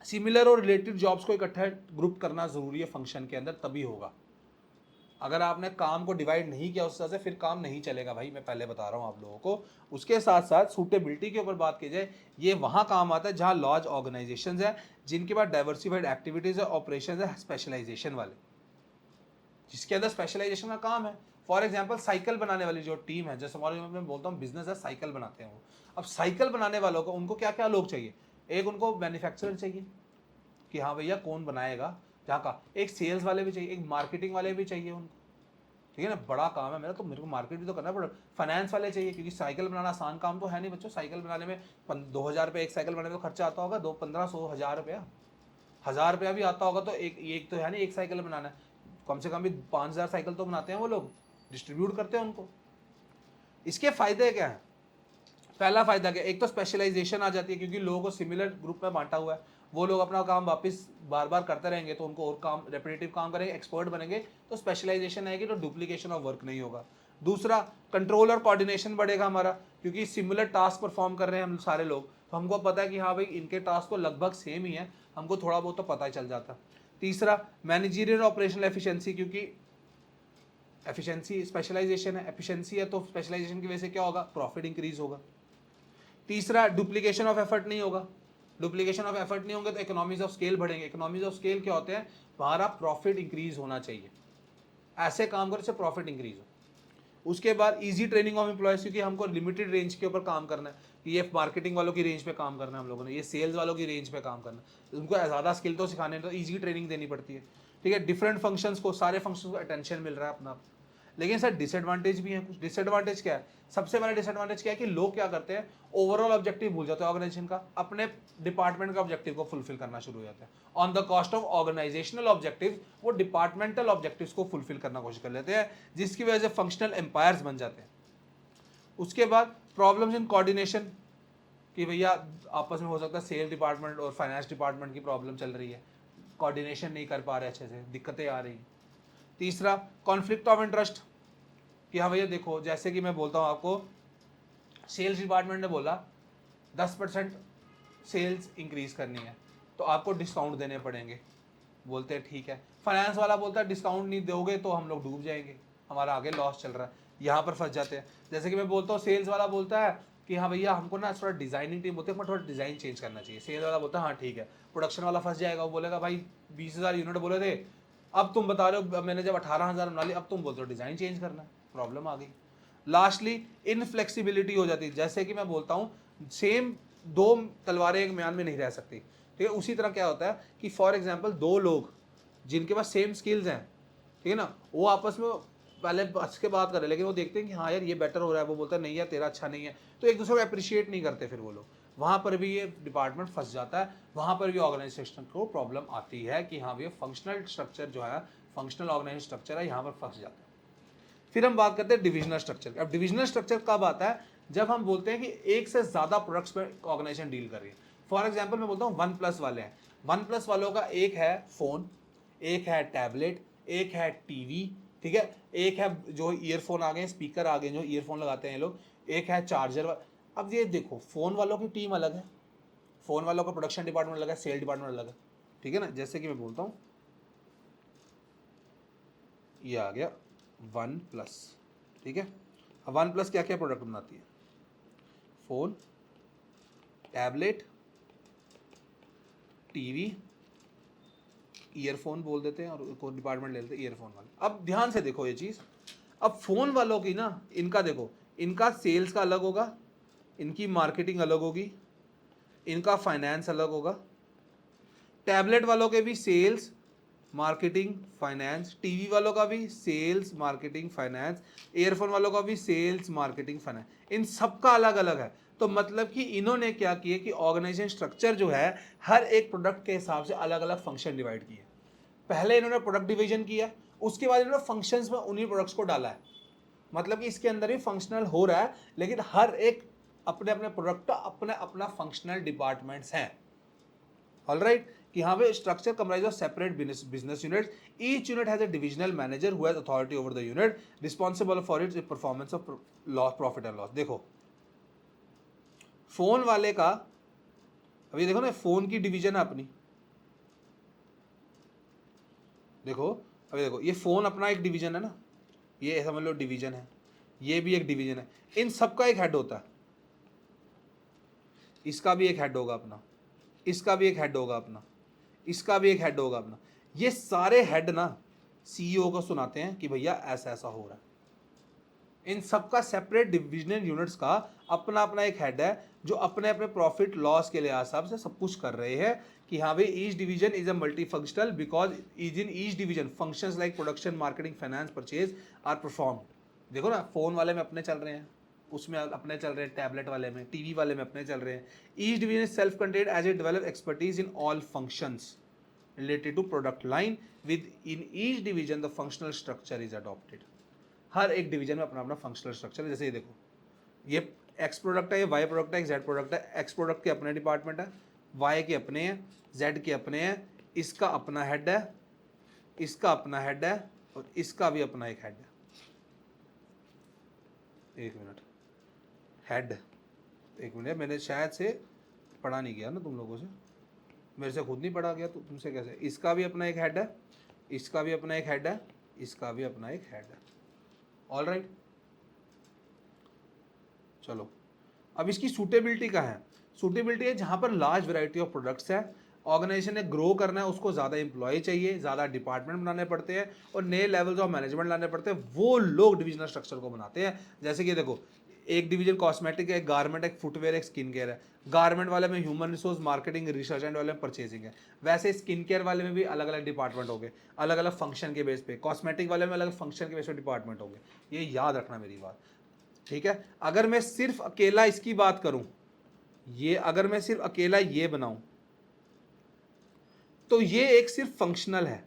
Speaker 1: सिमिलर और रिलेटेड जॉब्स को इकट्ठा ग्रुप करना जरूरी है फंक्शन के अंदर, तभी होगा। अगर आपने काम को डिवाइड नहीं किया उस तरह से, फिर काम नहीं चलेगा भाई, मैं पहले बता रहा हूँ आप लोगों को। उसके साथ साथ सूटेबिलिटी के ऊपर बात की जाए, ये वहाँ काम आता है जहाँ लार्ज ऑर्गेनाइजेशंस है, जिनके पास डाइवर्सिफाइड एक्टिविटीज़ है, ऑपरेशन है, स्पेशलाइजेशन वाले, जिसके अंदर स्पेशलाइजेशन का काम है। फॉर एग्जाम्पल साइकिल बनाने वाली जो टीम है, जैसे हमारे मैं बोलता हूँ बिजनेस है, साइकिल बनाते हैं वो। अब साइकिल बनाने वालों को, उनको क्या क्या लोग चाहिए, एक उनको मैन्युफैक्चरर चाहिए कि हाँ भैया कौन बनाएगा, जहाँ का, एक सेल्स वाले भी चाहिए, एक मार्केटिंग वाले भी चाहिए उनको, ठीक है ना, बड़ा काम है मेरा तो, मेरे को मार्केट भी तो करना पड़ेगा। फाइनेंस वाले चाहिए, क्योंकि साइकिल बनाना आसान काम तो है नहीं बच्चों। साइकिल बनाने में 2,000 रुपये एक साइकिल बनाने में खर्चा आता होगा, 2, 15, 100, 1,000 रुपया, 1,000 रुपया भी आता होगा। तो एक तो है नहीं एक साइकिल बनाना है, कम से कम भी 5,000 साइकिल तो बनाते हैं वो लोग, डिस्ट्रीब्यूट करते हैं उनको। इसके फायदे क्या है, पहला फायदा क्या, एक तो स्पेशलाइजेशन आ जाती है, क्योंकि लोगों को सिमिलर ग्रुप में बांटा हुआ है, वो लोग अपना काम वापस बार बार करते रहेंगे तो उनको और काम रेपिटेटिव काम करेंगे, एक्सपर्ट बनेंगे, तो स्पेशलाइजेशन आएगी, तो डुप्लीकेशन ऑफ वर्क नहीं होगा। दूसरा, कंट्रोल और कोऑर्डिनेशन बढ़ेगा हमारा, क्योंकि सिमिलर टास्क परफॉर्म कर रहे हैं हम सारे लोग, तो हमको पता है कि हाँ भाई इनके टास्क तो लगभग सेम ही है, हमको थोड़ा बहुत तो पता ही चल जाता। तीसरा, मैनेजरियल ऑपरेशनल एफिशिएंसी, क्योंकि एफिशिएंसी स्पेशलाइजेशन है, एफिशिएंसी है, तो स्पेशलाइजेशन की वजह से क्या होगा, प्रॉफिट इंक्रीज होगा। तीसरा, डुप्लीकेशन ऑफ एफर्ट नहीं होगा, डुप्लीकेशन ऑफ एफर्ट नहीं होंगे तो इकोनॉमीज ऑफ स्केल बढ़ेंगे। इकोनॉमीज ऑफ स्केल क्या होते हैं, हमारा प्रॉफिट इंक्रीज होना चाहिए, ऐसे काम करो जिससे प्रॉफिट इंक्रीज हो। उसके बाद इजी ट्रेनिंग ऑफ एम्प्लॉयज, क्योंकि हमको लिमिटेड रेंज के ऊपर काम करना है, ये मार्केटिंग वालों की रेंज पे काम करना है हम लोगों ने, ये सेल्स वालों की रेंज पे काम करना है, उनको ज़्यादा स्किल तो सिखाने तो इजी ट्रेनिंग देनी पड़ती है, ठीक है। डिफरेंट फंक्शंस को, सारे फंक्शंस को अटेंशन मिल रहा है अपना। लेकिन सर डिसएडवांटेज भी है कुछ। डिसएडवांटेज क्या है, सबसे बड़ा डिसएडवांटेज क्या है कि लोग क्या करते हैं, ओवरऑल ऑब्जेक्टिव भूल जाते हैं ऑर्गेनाइजेशन का, अपने डिपार्टमेंट का ऑब्जेक्टिव को फुलफिल करना शुरू हो जाता है, on the cost of organisational objective, वो डिपार्टमेंटल ऑब्जेक्टिव्स को फुलफिल करना कोशिश कर लेते हैं, जिसकी वजह से फंक्शनल एम्पायर्स बन जाते हैं। उसके बाद प्रॉब्लम्स इन कोऑर्डिनेशन, कि भैया आपस में हो सकता है सेल डिपार्टमेंट और फाइनेंस डिपार्टमेंट की प्रॉब्लम चल रही है, कोऑर्डिनेशन नहीं कर पा रहे अच्छे से, दिक्कतें आ रही हैं। तीसरा, कॉन्फ्लिक्ट ऑफ इंटरेस्ट, कि हाँ भैया देखो, जैसे कि मैं बोलता हूँ आपको, सेल्स डिपार्टमेंट ने बोला 10% सेल्स इंक्रीज करनी है तो आपको डिस्काउंट देने पड़ेंगे, बोलते हैं ठीक है। फाइनेंस वाला बोलता है डिस्काउंट नहीं दोगे तो हम लोग डूब जाएंगे, हमारा आगे लॉस चल रहा है, यहाँ पर फंस जाते हैं। जैसे कि मैं बोलता हूँ, सेल्स वाला बोलता है कि हाँ भैया हमको ना थोड़ा डिजाइनिंग टीम होती है पर थोड़ा डिजाइन चेंज करना चाहिए, सेल्स वाला बोलता है हाँ ठीक है। प्रोडक्शन वाला फंस जाएगा, वो बोलेगा भाई 20,000 यूनिट बोले थे, अब तुम बता रहे हो मैंने जब 18,000 बना ली, अब तुम बोलते हो डिजाइन चेंज करना है, प्रॉब्लम आ गई। लास्टली, इनफ्लेक्सिबिलिटी हो जाती है, जैसे कि मैं बोलता हूँ सेम दो तलवारें एक म्यान में नहीं रह सकती, ठीक है। उसी तरह क्या होता है कि फॉर एग्जाम्पल दो लोग जिनके पास सेम स्किल्स हैं, ठीक है ना, वो आपस में पहले बस के बात कर रहे हैं, लेकिन वो देखते हैं कि हाँ यार ये बेटर हो रहा है, वो बोलता है नहीं यार तेरा अच्छा नहीं है, तो एक दूसरे को अप्रिशिएट नहीं करते, फिर वो लोग, वहाँ पर भी ये डिपार्टमेंट फंस जाता है, वहाँ पर भी ऑर्गेनाइजेशन को प्रॉब्लम आती है कि हाँ भैया फंक्शनल स्ट्रक्चर जो है, फंक्शनल ऑर्गेनाइजेशन स्ट्रक्चर है, यहाँ पर फंस जाता है। फिर हम बात करते हैं डिविजनल स्ट्रक्चर। अब डिविजनल स्ट्रक्चर कब आता है, जब हम बोलते हैं कि एक से ज्यादा प्रोडक्ट्स पर ऑर्गेनाइजेशन डील कर रही है। फॉर एग्जाम्पल मैं बोलता हूँ 1+ वाले हैं, 1+ वालों का एक है फोन, एक है टैबलेट, एक है टीवी, ठीक है, एक है जो ईयरफोन आ गए, स्पीकर आ गए जो ईयरफोन लगाते हैं लोग, एक है चार्जर। अब ये देखो, फोन वालों की टीम अलग है, फोन वालों का प्रोडक्शन डिपार्टमेंट अलग है, सेल डिपार्टमेंट अलग है, ठीक है ना। जैसे कि मैं बोलता हूँ, ये आ गया 1+, ठीक है। अब 1+ क्या क्या प्रोडक्ट बनाती है, फोन, टैबलेट, टीवी, ईयरफोन बोल देते हैं, और एक और डिपार्टमेंट ले लेते हैं ईयरफोन वाले। अब ध्यान से देखो ये चीज़, अब फोन वालों की ना, इनका देखो, इनका सेल्स का अलग होगा, इनकी मार्केटिंग अलग होगी, इनका फाइनेंस अलग होगा। टैबलेट वालों के भी सेल्स, मार्केटिंग, फाइनेंस, टीवी वालों का भी सेल्स, मार्केटिंग, फाइनेंस, ईयरफोन वालों का भी सेल्स, मार्केटिंग, फाइनेंस, इन सबका अलग अलग है। तो मतलब कि इन्होंने क्या किया कि ऑर्गेनाइजेशन स्ट्रक्चर जो है, हर एक प्रोडक्ट के हिसाब से अलग अलग फंक्शन डिवाइड किए। पहले इन्होंने प्रोडक्ट डिवीजन किया, उसके बाद इन्होंने फंक्शंस में उन्हीं प्रोडक्ट्स को डाला है, मतलब कि इसके अंदर ही फंक्शनल हो रहा है, लेकिन हर एक अपने अपने प्रोडक्ट का अपना अपना फंक्शनल डिपार्टमेंट्स हैं। ऑल राइट, कि हाँ भाई structure comprise of separate business units, each unit has a divisional manager who has authority over the unit, responsible for its performance of loss, profit and loss. देखो phone वाले का, अभी देखो ना, फोन की डिवीजन है अपनी, देखो अभी देखो, ये फोन अपना एक डिवीजन है ना, ये समझ लो डिवीजन है, ये भी एक डिवीजन है, इन सबका एक हेड होता है, इसका भी एक हेड होगा अपना, इसका भी एक हेड होगा अपना, इसका भी एक हेड होगा अपना। ये सारे हेड ना सीईओ को सुनाते हैं कि भैया ऐसा ऐसा हो रहा है। इन सबका सेपरेट डिविजनल यूनिट्स का अपना अपना एक हेड है, जो अपने अपने प्रॉफिट लॉस के हिसाब से सब कुछ कर रहे हैं कि हाँ भाई each division is a multi functional, because in each division functions like production, marketing, finance, purchase are perform. देखो ना, फोन वाले में अपने चल रहे हैं, उसमें अपने चल रहे हैं, टैबलेट वाले में, टीवी वाले में अपने चल रहे हैं। Each division is self contained as a develop expertise in all functions related to product line, with in each division the functional structure is adopted। हर एक डिवीजन में अपना अपना फंक्शनल स्ट्रक्चर है। जैसे ये देखो, ये एक्स प्रोडक्ट है, ये वाई प्रोडक्ट है, एक जेड प्रोडक्ट है। एक्स प्रोडक्ट के अपने डिपार्टमेंट है, वाई के अपने हैं, जेड के अपने हैं, इसका अपना हेड है, इसका अपना हेड है और इसका भी अपना एक हेड है। एक मिनट, हेड, एक मिनट, मैंने शायद से पढ़ा नहीं गया ना तुम लोगों से, मेरे से खुद नहीं पढ़ा गया तो तुमसे कैसे। इसका भी अपना एक हेड है, इसका भी अपना एक हेड है, इसका भी अपना एक हेड है। ऑल राइट, चलो अब इसकी सूटेबिलिटी का है। सूटेबिलिटी है जहां पर लार्ज वैरायटी ऑफ प्रोडक्ट्स है, ऑर्गेनाइजेशन ने ग्रो करना है, उसको ज़्यादा एम्प्लॉय चाहिए, ज़्यादा डिपार्टमेंट बनाने पड़ते हैं और नए लेवल्स ऑफ मैनेजमेंट लाने पड़ते हैं, वो लोग डिविजनल स्ट्रक्चर को बनाते हैं। जैसे कि देखो, एक डिवीजन कॉस्मेटिक है, एक गारमेंट, एक फुटवेयर, एक स्किन केयर है। गारमेंट वाले में human resource, marketing, research and वाले में परचेजिंग है। वैसे स्किन केयर वाले में भी अलग अलग डिपार्टमेंट होंगे, अलग अलग फंक्शन के बेस पे। कॉस्मेटिक वाले में अलग फंक्शन के बेस पे डिपार्टमेंट होंगे। ये याद रखना मेरी बात, ठीक है। अगर मैं सिर्फ अकेला इसकी बात करूं, ये अगर मैं सिर्फ अकेला ये बनाऊं तो ये एक सिर्फ फंक्शनल है।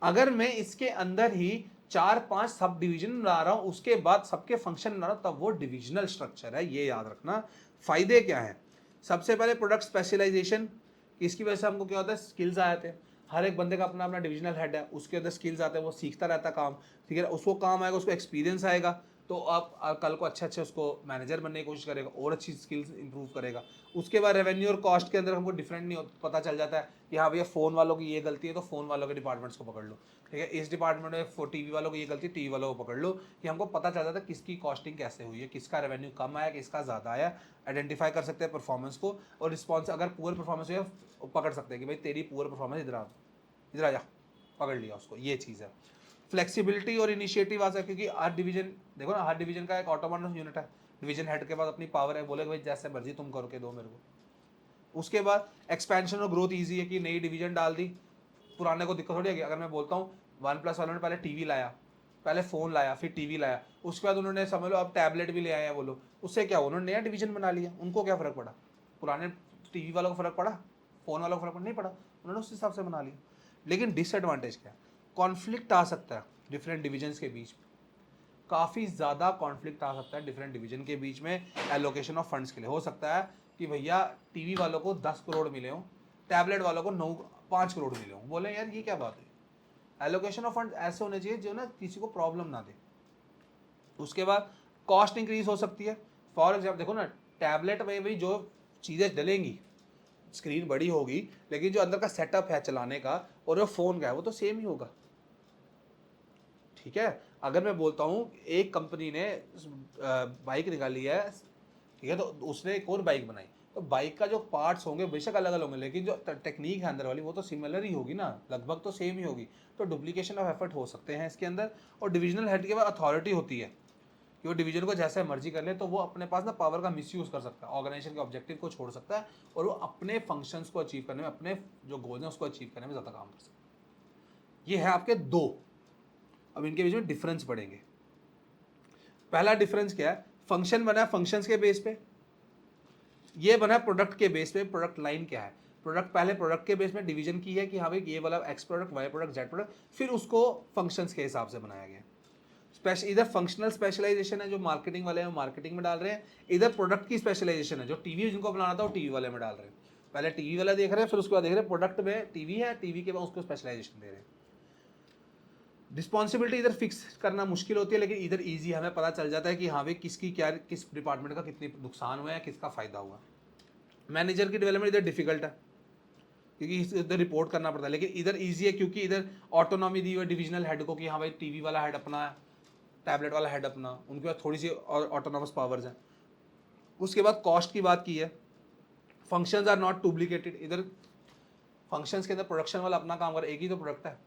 Speaker 1: अगर मैं इसके अंदर ही 4-5 सब डिवीजन बना रहा हूं, उसके बाद सबके फंक्शन बना रहा हूं, तब वो डिविजनल स्ट्रक्चर है। ये याद रखना। फायदे क्या है? सबसे पहले प्रोडक्ट स्पेशलाइजेशन, इसकी वजह से हमको क्या होता है, स्किल्स आ जाते हैं। हर एक बंदे का अपना अपना डिविजनल हेड है, उसके अंदर स्किल्स आते हैं, वो सीखता रहता काम, ठीक है। उसको काम आएगा, उसको एक्सपीरियंस आएगा, तो आप कल को अच्छे उसको मैनेजर बनने की कोशिश करेगा और अच्छी स्किल्स इंप्रूव करेगा। उसके बाद रेवेन्यू और कॉस्ट के अंदर हमको डिफरेंट नहीं पता चल जाता है कि हाँ भैया फ़ोन वालों की ये गलती है तो फ़ोन वालों के डिपार्टमेंट्स को पकड़ लो, ठीक है। इस डिपार्टमेंट में टीवी वालों की ये गलती, टीवी वालों को पकड़ लो, कि हमको पता चल जाता है किसकी कॉस्टिंग कैसे हुई है, किसका रेवेन्यू कम आया, किसका ज़्यादा आया। आइडेंटिफाई कर सकते हैं परफॉर्मेंस को, और रिस्पॉन्स अगर पुअर परफॉर्मेंस हुई है पकड़ सकते हैं कि भाई तेरी पुअर परफॉर्मेंस इधर आ जा, पकड़ लिया उसको। ये चीज़ है। फ्लेक्सिबिलिटी और इनिशिएटिव आ सकता है, क्योंकि हर डिवीजन, देखो ना, हर डिवीजन का एक ऑटोनॉमस यूनिट है। डिवीजन हेड के पास अपनी पावर है, बोले भाई जैसे मर्जी तुम करके दो मेरे को। उसके बाद एक्सपेंशन और ग्रोथ ईजी है कि नई डिवीजन डाल दी, पुराने को दिक्कत थोड़ी है। अगर मैं बोलता हूँ OnePlus वालों ने पहले टीवी लाया, पहले फ़ोन लाया, फिर टीवी लाया, उसके बाद उन्होंने समझ लो अब टैबलेट भी ले आए हैं वो लोग, उससे क्या उन्होंने नया डिवीजन बना लिया। उनको क्या फ़र्क पड़ा? पुराने टीवी वालों को फ़र्क पड़ा, फ़ोन वालों को फ़र्क नहीं पड़ा, उन्होंने उस हिसाब से बना लिया। लेकिन डिसएडवांटेज क्या है? कॉन्फ्लिक्ट आ सकता है डिफरेंट डिविजन्स के बीच में, काफ़ी ज़्यादा कॉन्फ्लिक्ट आ सकता है डिफरेंट डिवीजन के बीच में एलोकेशन ऑफ फंड्स के लिए। हो सकता है कि भैया टीवी वालों को 10 करोड़ मिले हों, टैबलेट वालों को 5 करोड़ मिले हों। बोले यार ये क्या बात है? एलोकेशन ऑफ फंड ऐसे होने चाहिए जो ना किसी को प्रॉब्लम ना दे। उसके बाद कॉस्ट इंक्रीज हो सकती है। फॉर एग्जाम्पल देखो ना, टैबलेट में भी जो चीज़ें डलेंगी, स्क्रीन बड़ी होगी, लेकिन जो अंदर का सेटअप है चलाने का और जो फ़ोन का है वो तो सेम ही होगा, ठीक है। अगर मैं बोलता हूँ एक कंपनी ने बाइक निकाली है, ठीक है, तो उसने एक और बाइक बनाई, तो बाइक का जो पार्ट्स होंगे बेशक अलग अलग होंगे, लेकिन जो टेक्निक है अंदर वाली वो तो सिमिलर ही होगी ना, लगभग तो सेम ही होगी। तो डुप्लीकेशन ऑफ एफर्ट हो सकते हैं इसके अंदर। और डिविजनल हेड के बाद अथॉरिटी होती है कि वो डिवीजन को जैसे मर्जी कर ले, तो वो अपने पास ना पावर का मिसयूज़ कर सकता है, ऑर्गेनाइजेशन के ऑब्जेक्टिव को छोड़ सकता है, और वो अपने फंक्शंस को अचीव करने में, अपने जो गोल्स हैं उसको अचीव करने में ज़्यादा काम कर सकता है। ये है आपके दो। अब इनके बीच में डिफरेंस पढ़ेंगे। पहला डिफरेंस क्या है? फंक्शन बना है फंक्शंस के बेस पे, ये बना है प्रोडक्ट के बेस पे। प्रोडक्ट लाइन क्या है? प्रोडक्ट पहले प्रोडक्ट के बेस में डिवीजन की है कि हाँ भाई ये वाला X product, Y product, Z product, फिर उसको फंक्शंस के हिसाब से बनाया गया। इधर फंक्शनल स्पेशलाइजेशन है जो मार्केटिंग वाले हैं मार्केटिंग में डाल रहे हैं, इधर प्रोडक्ट की स्पेशलाइजेशन है जो टीवी जिनको बनाना था वो टीवी वाले में डाल रहे हैं। पहले टीवी वाला देख रहे हैं, फिर उसके बाद देख रहे हैं प्रोडक्ट में टीवी है, टीवी के बाद उसको स्पेशलाइजेशन दे रहे हैं। रिस्पॉन्सिबिलिटी इधर फिक्स करना मुश्किल होती है, लेकिन इधर ईजी हमें पता चल जाता है कि हाँ भाई किसकी क्या, किस डिपार्टमेंट का कितनी नुकसान हुआ है, किसका फ़ायदा हुआ। मैनेजर की डेवलपमेंट इधर डिफिकल्ट है क्योंकि इधर रिपोर्ट करना पड़ता है, लेकिन इधर ईजी है क्योंकि इधर ऑटोनॉमी दी हुई है डिविजनल हेड को कि हाँ भाई टीवी वाला हेड अपना है, टैबलेट वाला हेड अपना, उनके पास थोड़ी सी ऑटोनॉमस पावर्स हैं। उसके बाद कॉस्ट की बात की है, फंक्शंस आर नॉट डुप्लीकेटेड। इधर फंक्शंस के अंदर प्रोडक्शन वाला अपना काम कर रहा है, एक ही तो प्रोडक्ट है,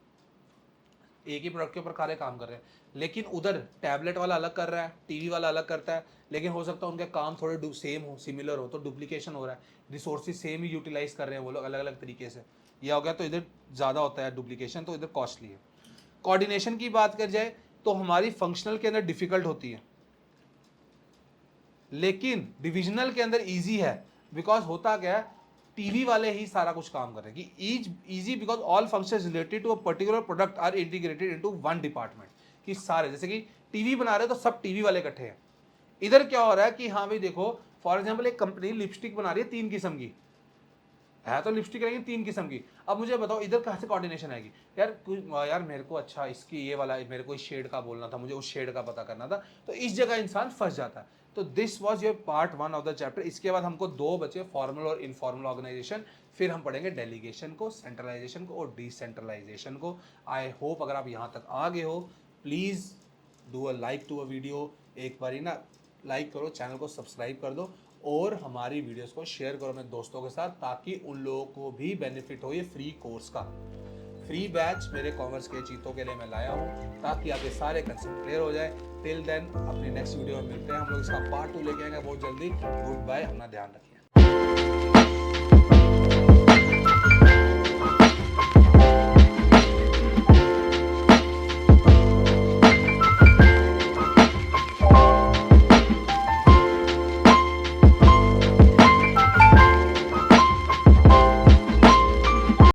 Speaker 1: एक ही प्रोडक्ट के ऊपर सारे काम कर रहे हैं। लेकिन उधर टैबलेट वाला अलग कर रहा है, टीवी वाला अलग करता है, लेकिन हो सकता है उनके काम थोड़े सेम हो, सिमिलर हो, तो डुप्लीकेशन हो रहा है। रिसोर्सेज सेम ही यूटिलाइज कर रहे हैं वो लोग अलग अलग तरीके से, यह हो गया, तो इधर ज़्यादा होता है डुप्लीकेशन, तो इधर कॉस्टली है। कोऑर्डिनेशन की बात कर जाए तो हमारी फंक्शनल के अंदर डिफिकल्ट होती है, लेकिन डिविजनल के अंदर ईजी है। बिकॉज होता क्या है, टीवी वाले ही सारा कुछ काम कर रहे हैं कि easy because all functions related to a particular product are integrated into one department. कि सारे जैसे कि टीवी बना रहे हैं तो सब टीवी वाले इकट्ठे हैं। इधर क्या हो रहा है कि हाँ भाई देखो फॉर एग्जाम्पल एक कंपनी लिपस्टिक बना रही है 3 किस्म की, है तो लिपस्टिक रहेगी 3 किस्म की। अब मुझे बताओ इधर कहाँ से कोऑर्डिनेशन आएगी? यार मेरे को अच्छा इसकी ये वाला मेरे को इस शेड का बोलना था, मुझे उस शेड का पता करना था, तो इस जगह इंसान फंस जाता है। तो this was your part 1 of the chapter. इसके बाद हमको 2 बचे, फॉर्मल और इनफॉर्मल ऑर्गेनाइजेशन। फिर हम पढ़ेंगे डेलीगेशन को, सेंट्रलाइजेशन को और डिसेंट्रलाइजेशन को। आई होप अगर आप यहाँ तक आ गए हो, please do a like to a video. एक बारी ना लाइक करो, चैनल को सब्सक्राइब कर दो और हमारी वीडियोस को शेयर करो अपने दोस्तों के साथ, ताकि उन लोगों को भी बेनिफिट हो ये फ्री कोर्स का। फ्री बैच मेरे कॉमर्स के चीतों के लिए मैं लाया हूँ, ताकि आपके सारे कंसेप्ट क्लियर हो जाए। टिल देन अपनी नेक्स्ट वीडियो में मिलते हैं हम लोग, इसका पार्ट 2 लेके आएंगे बहुत जल्दी। गुड बाय, अपना ध्यान रखिए।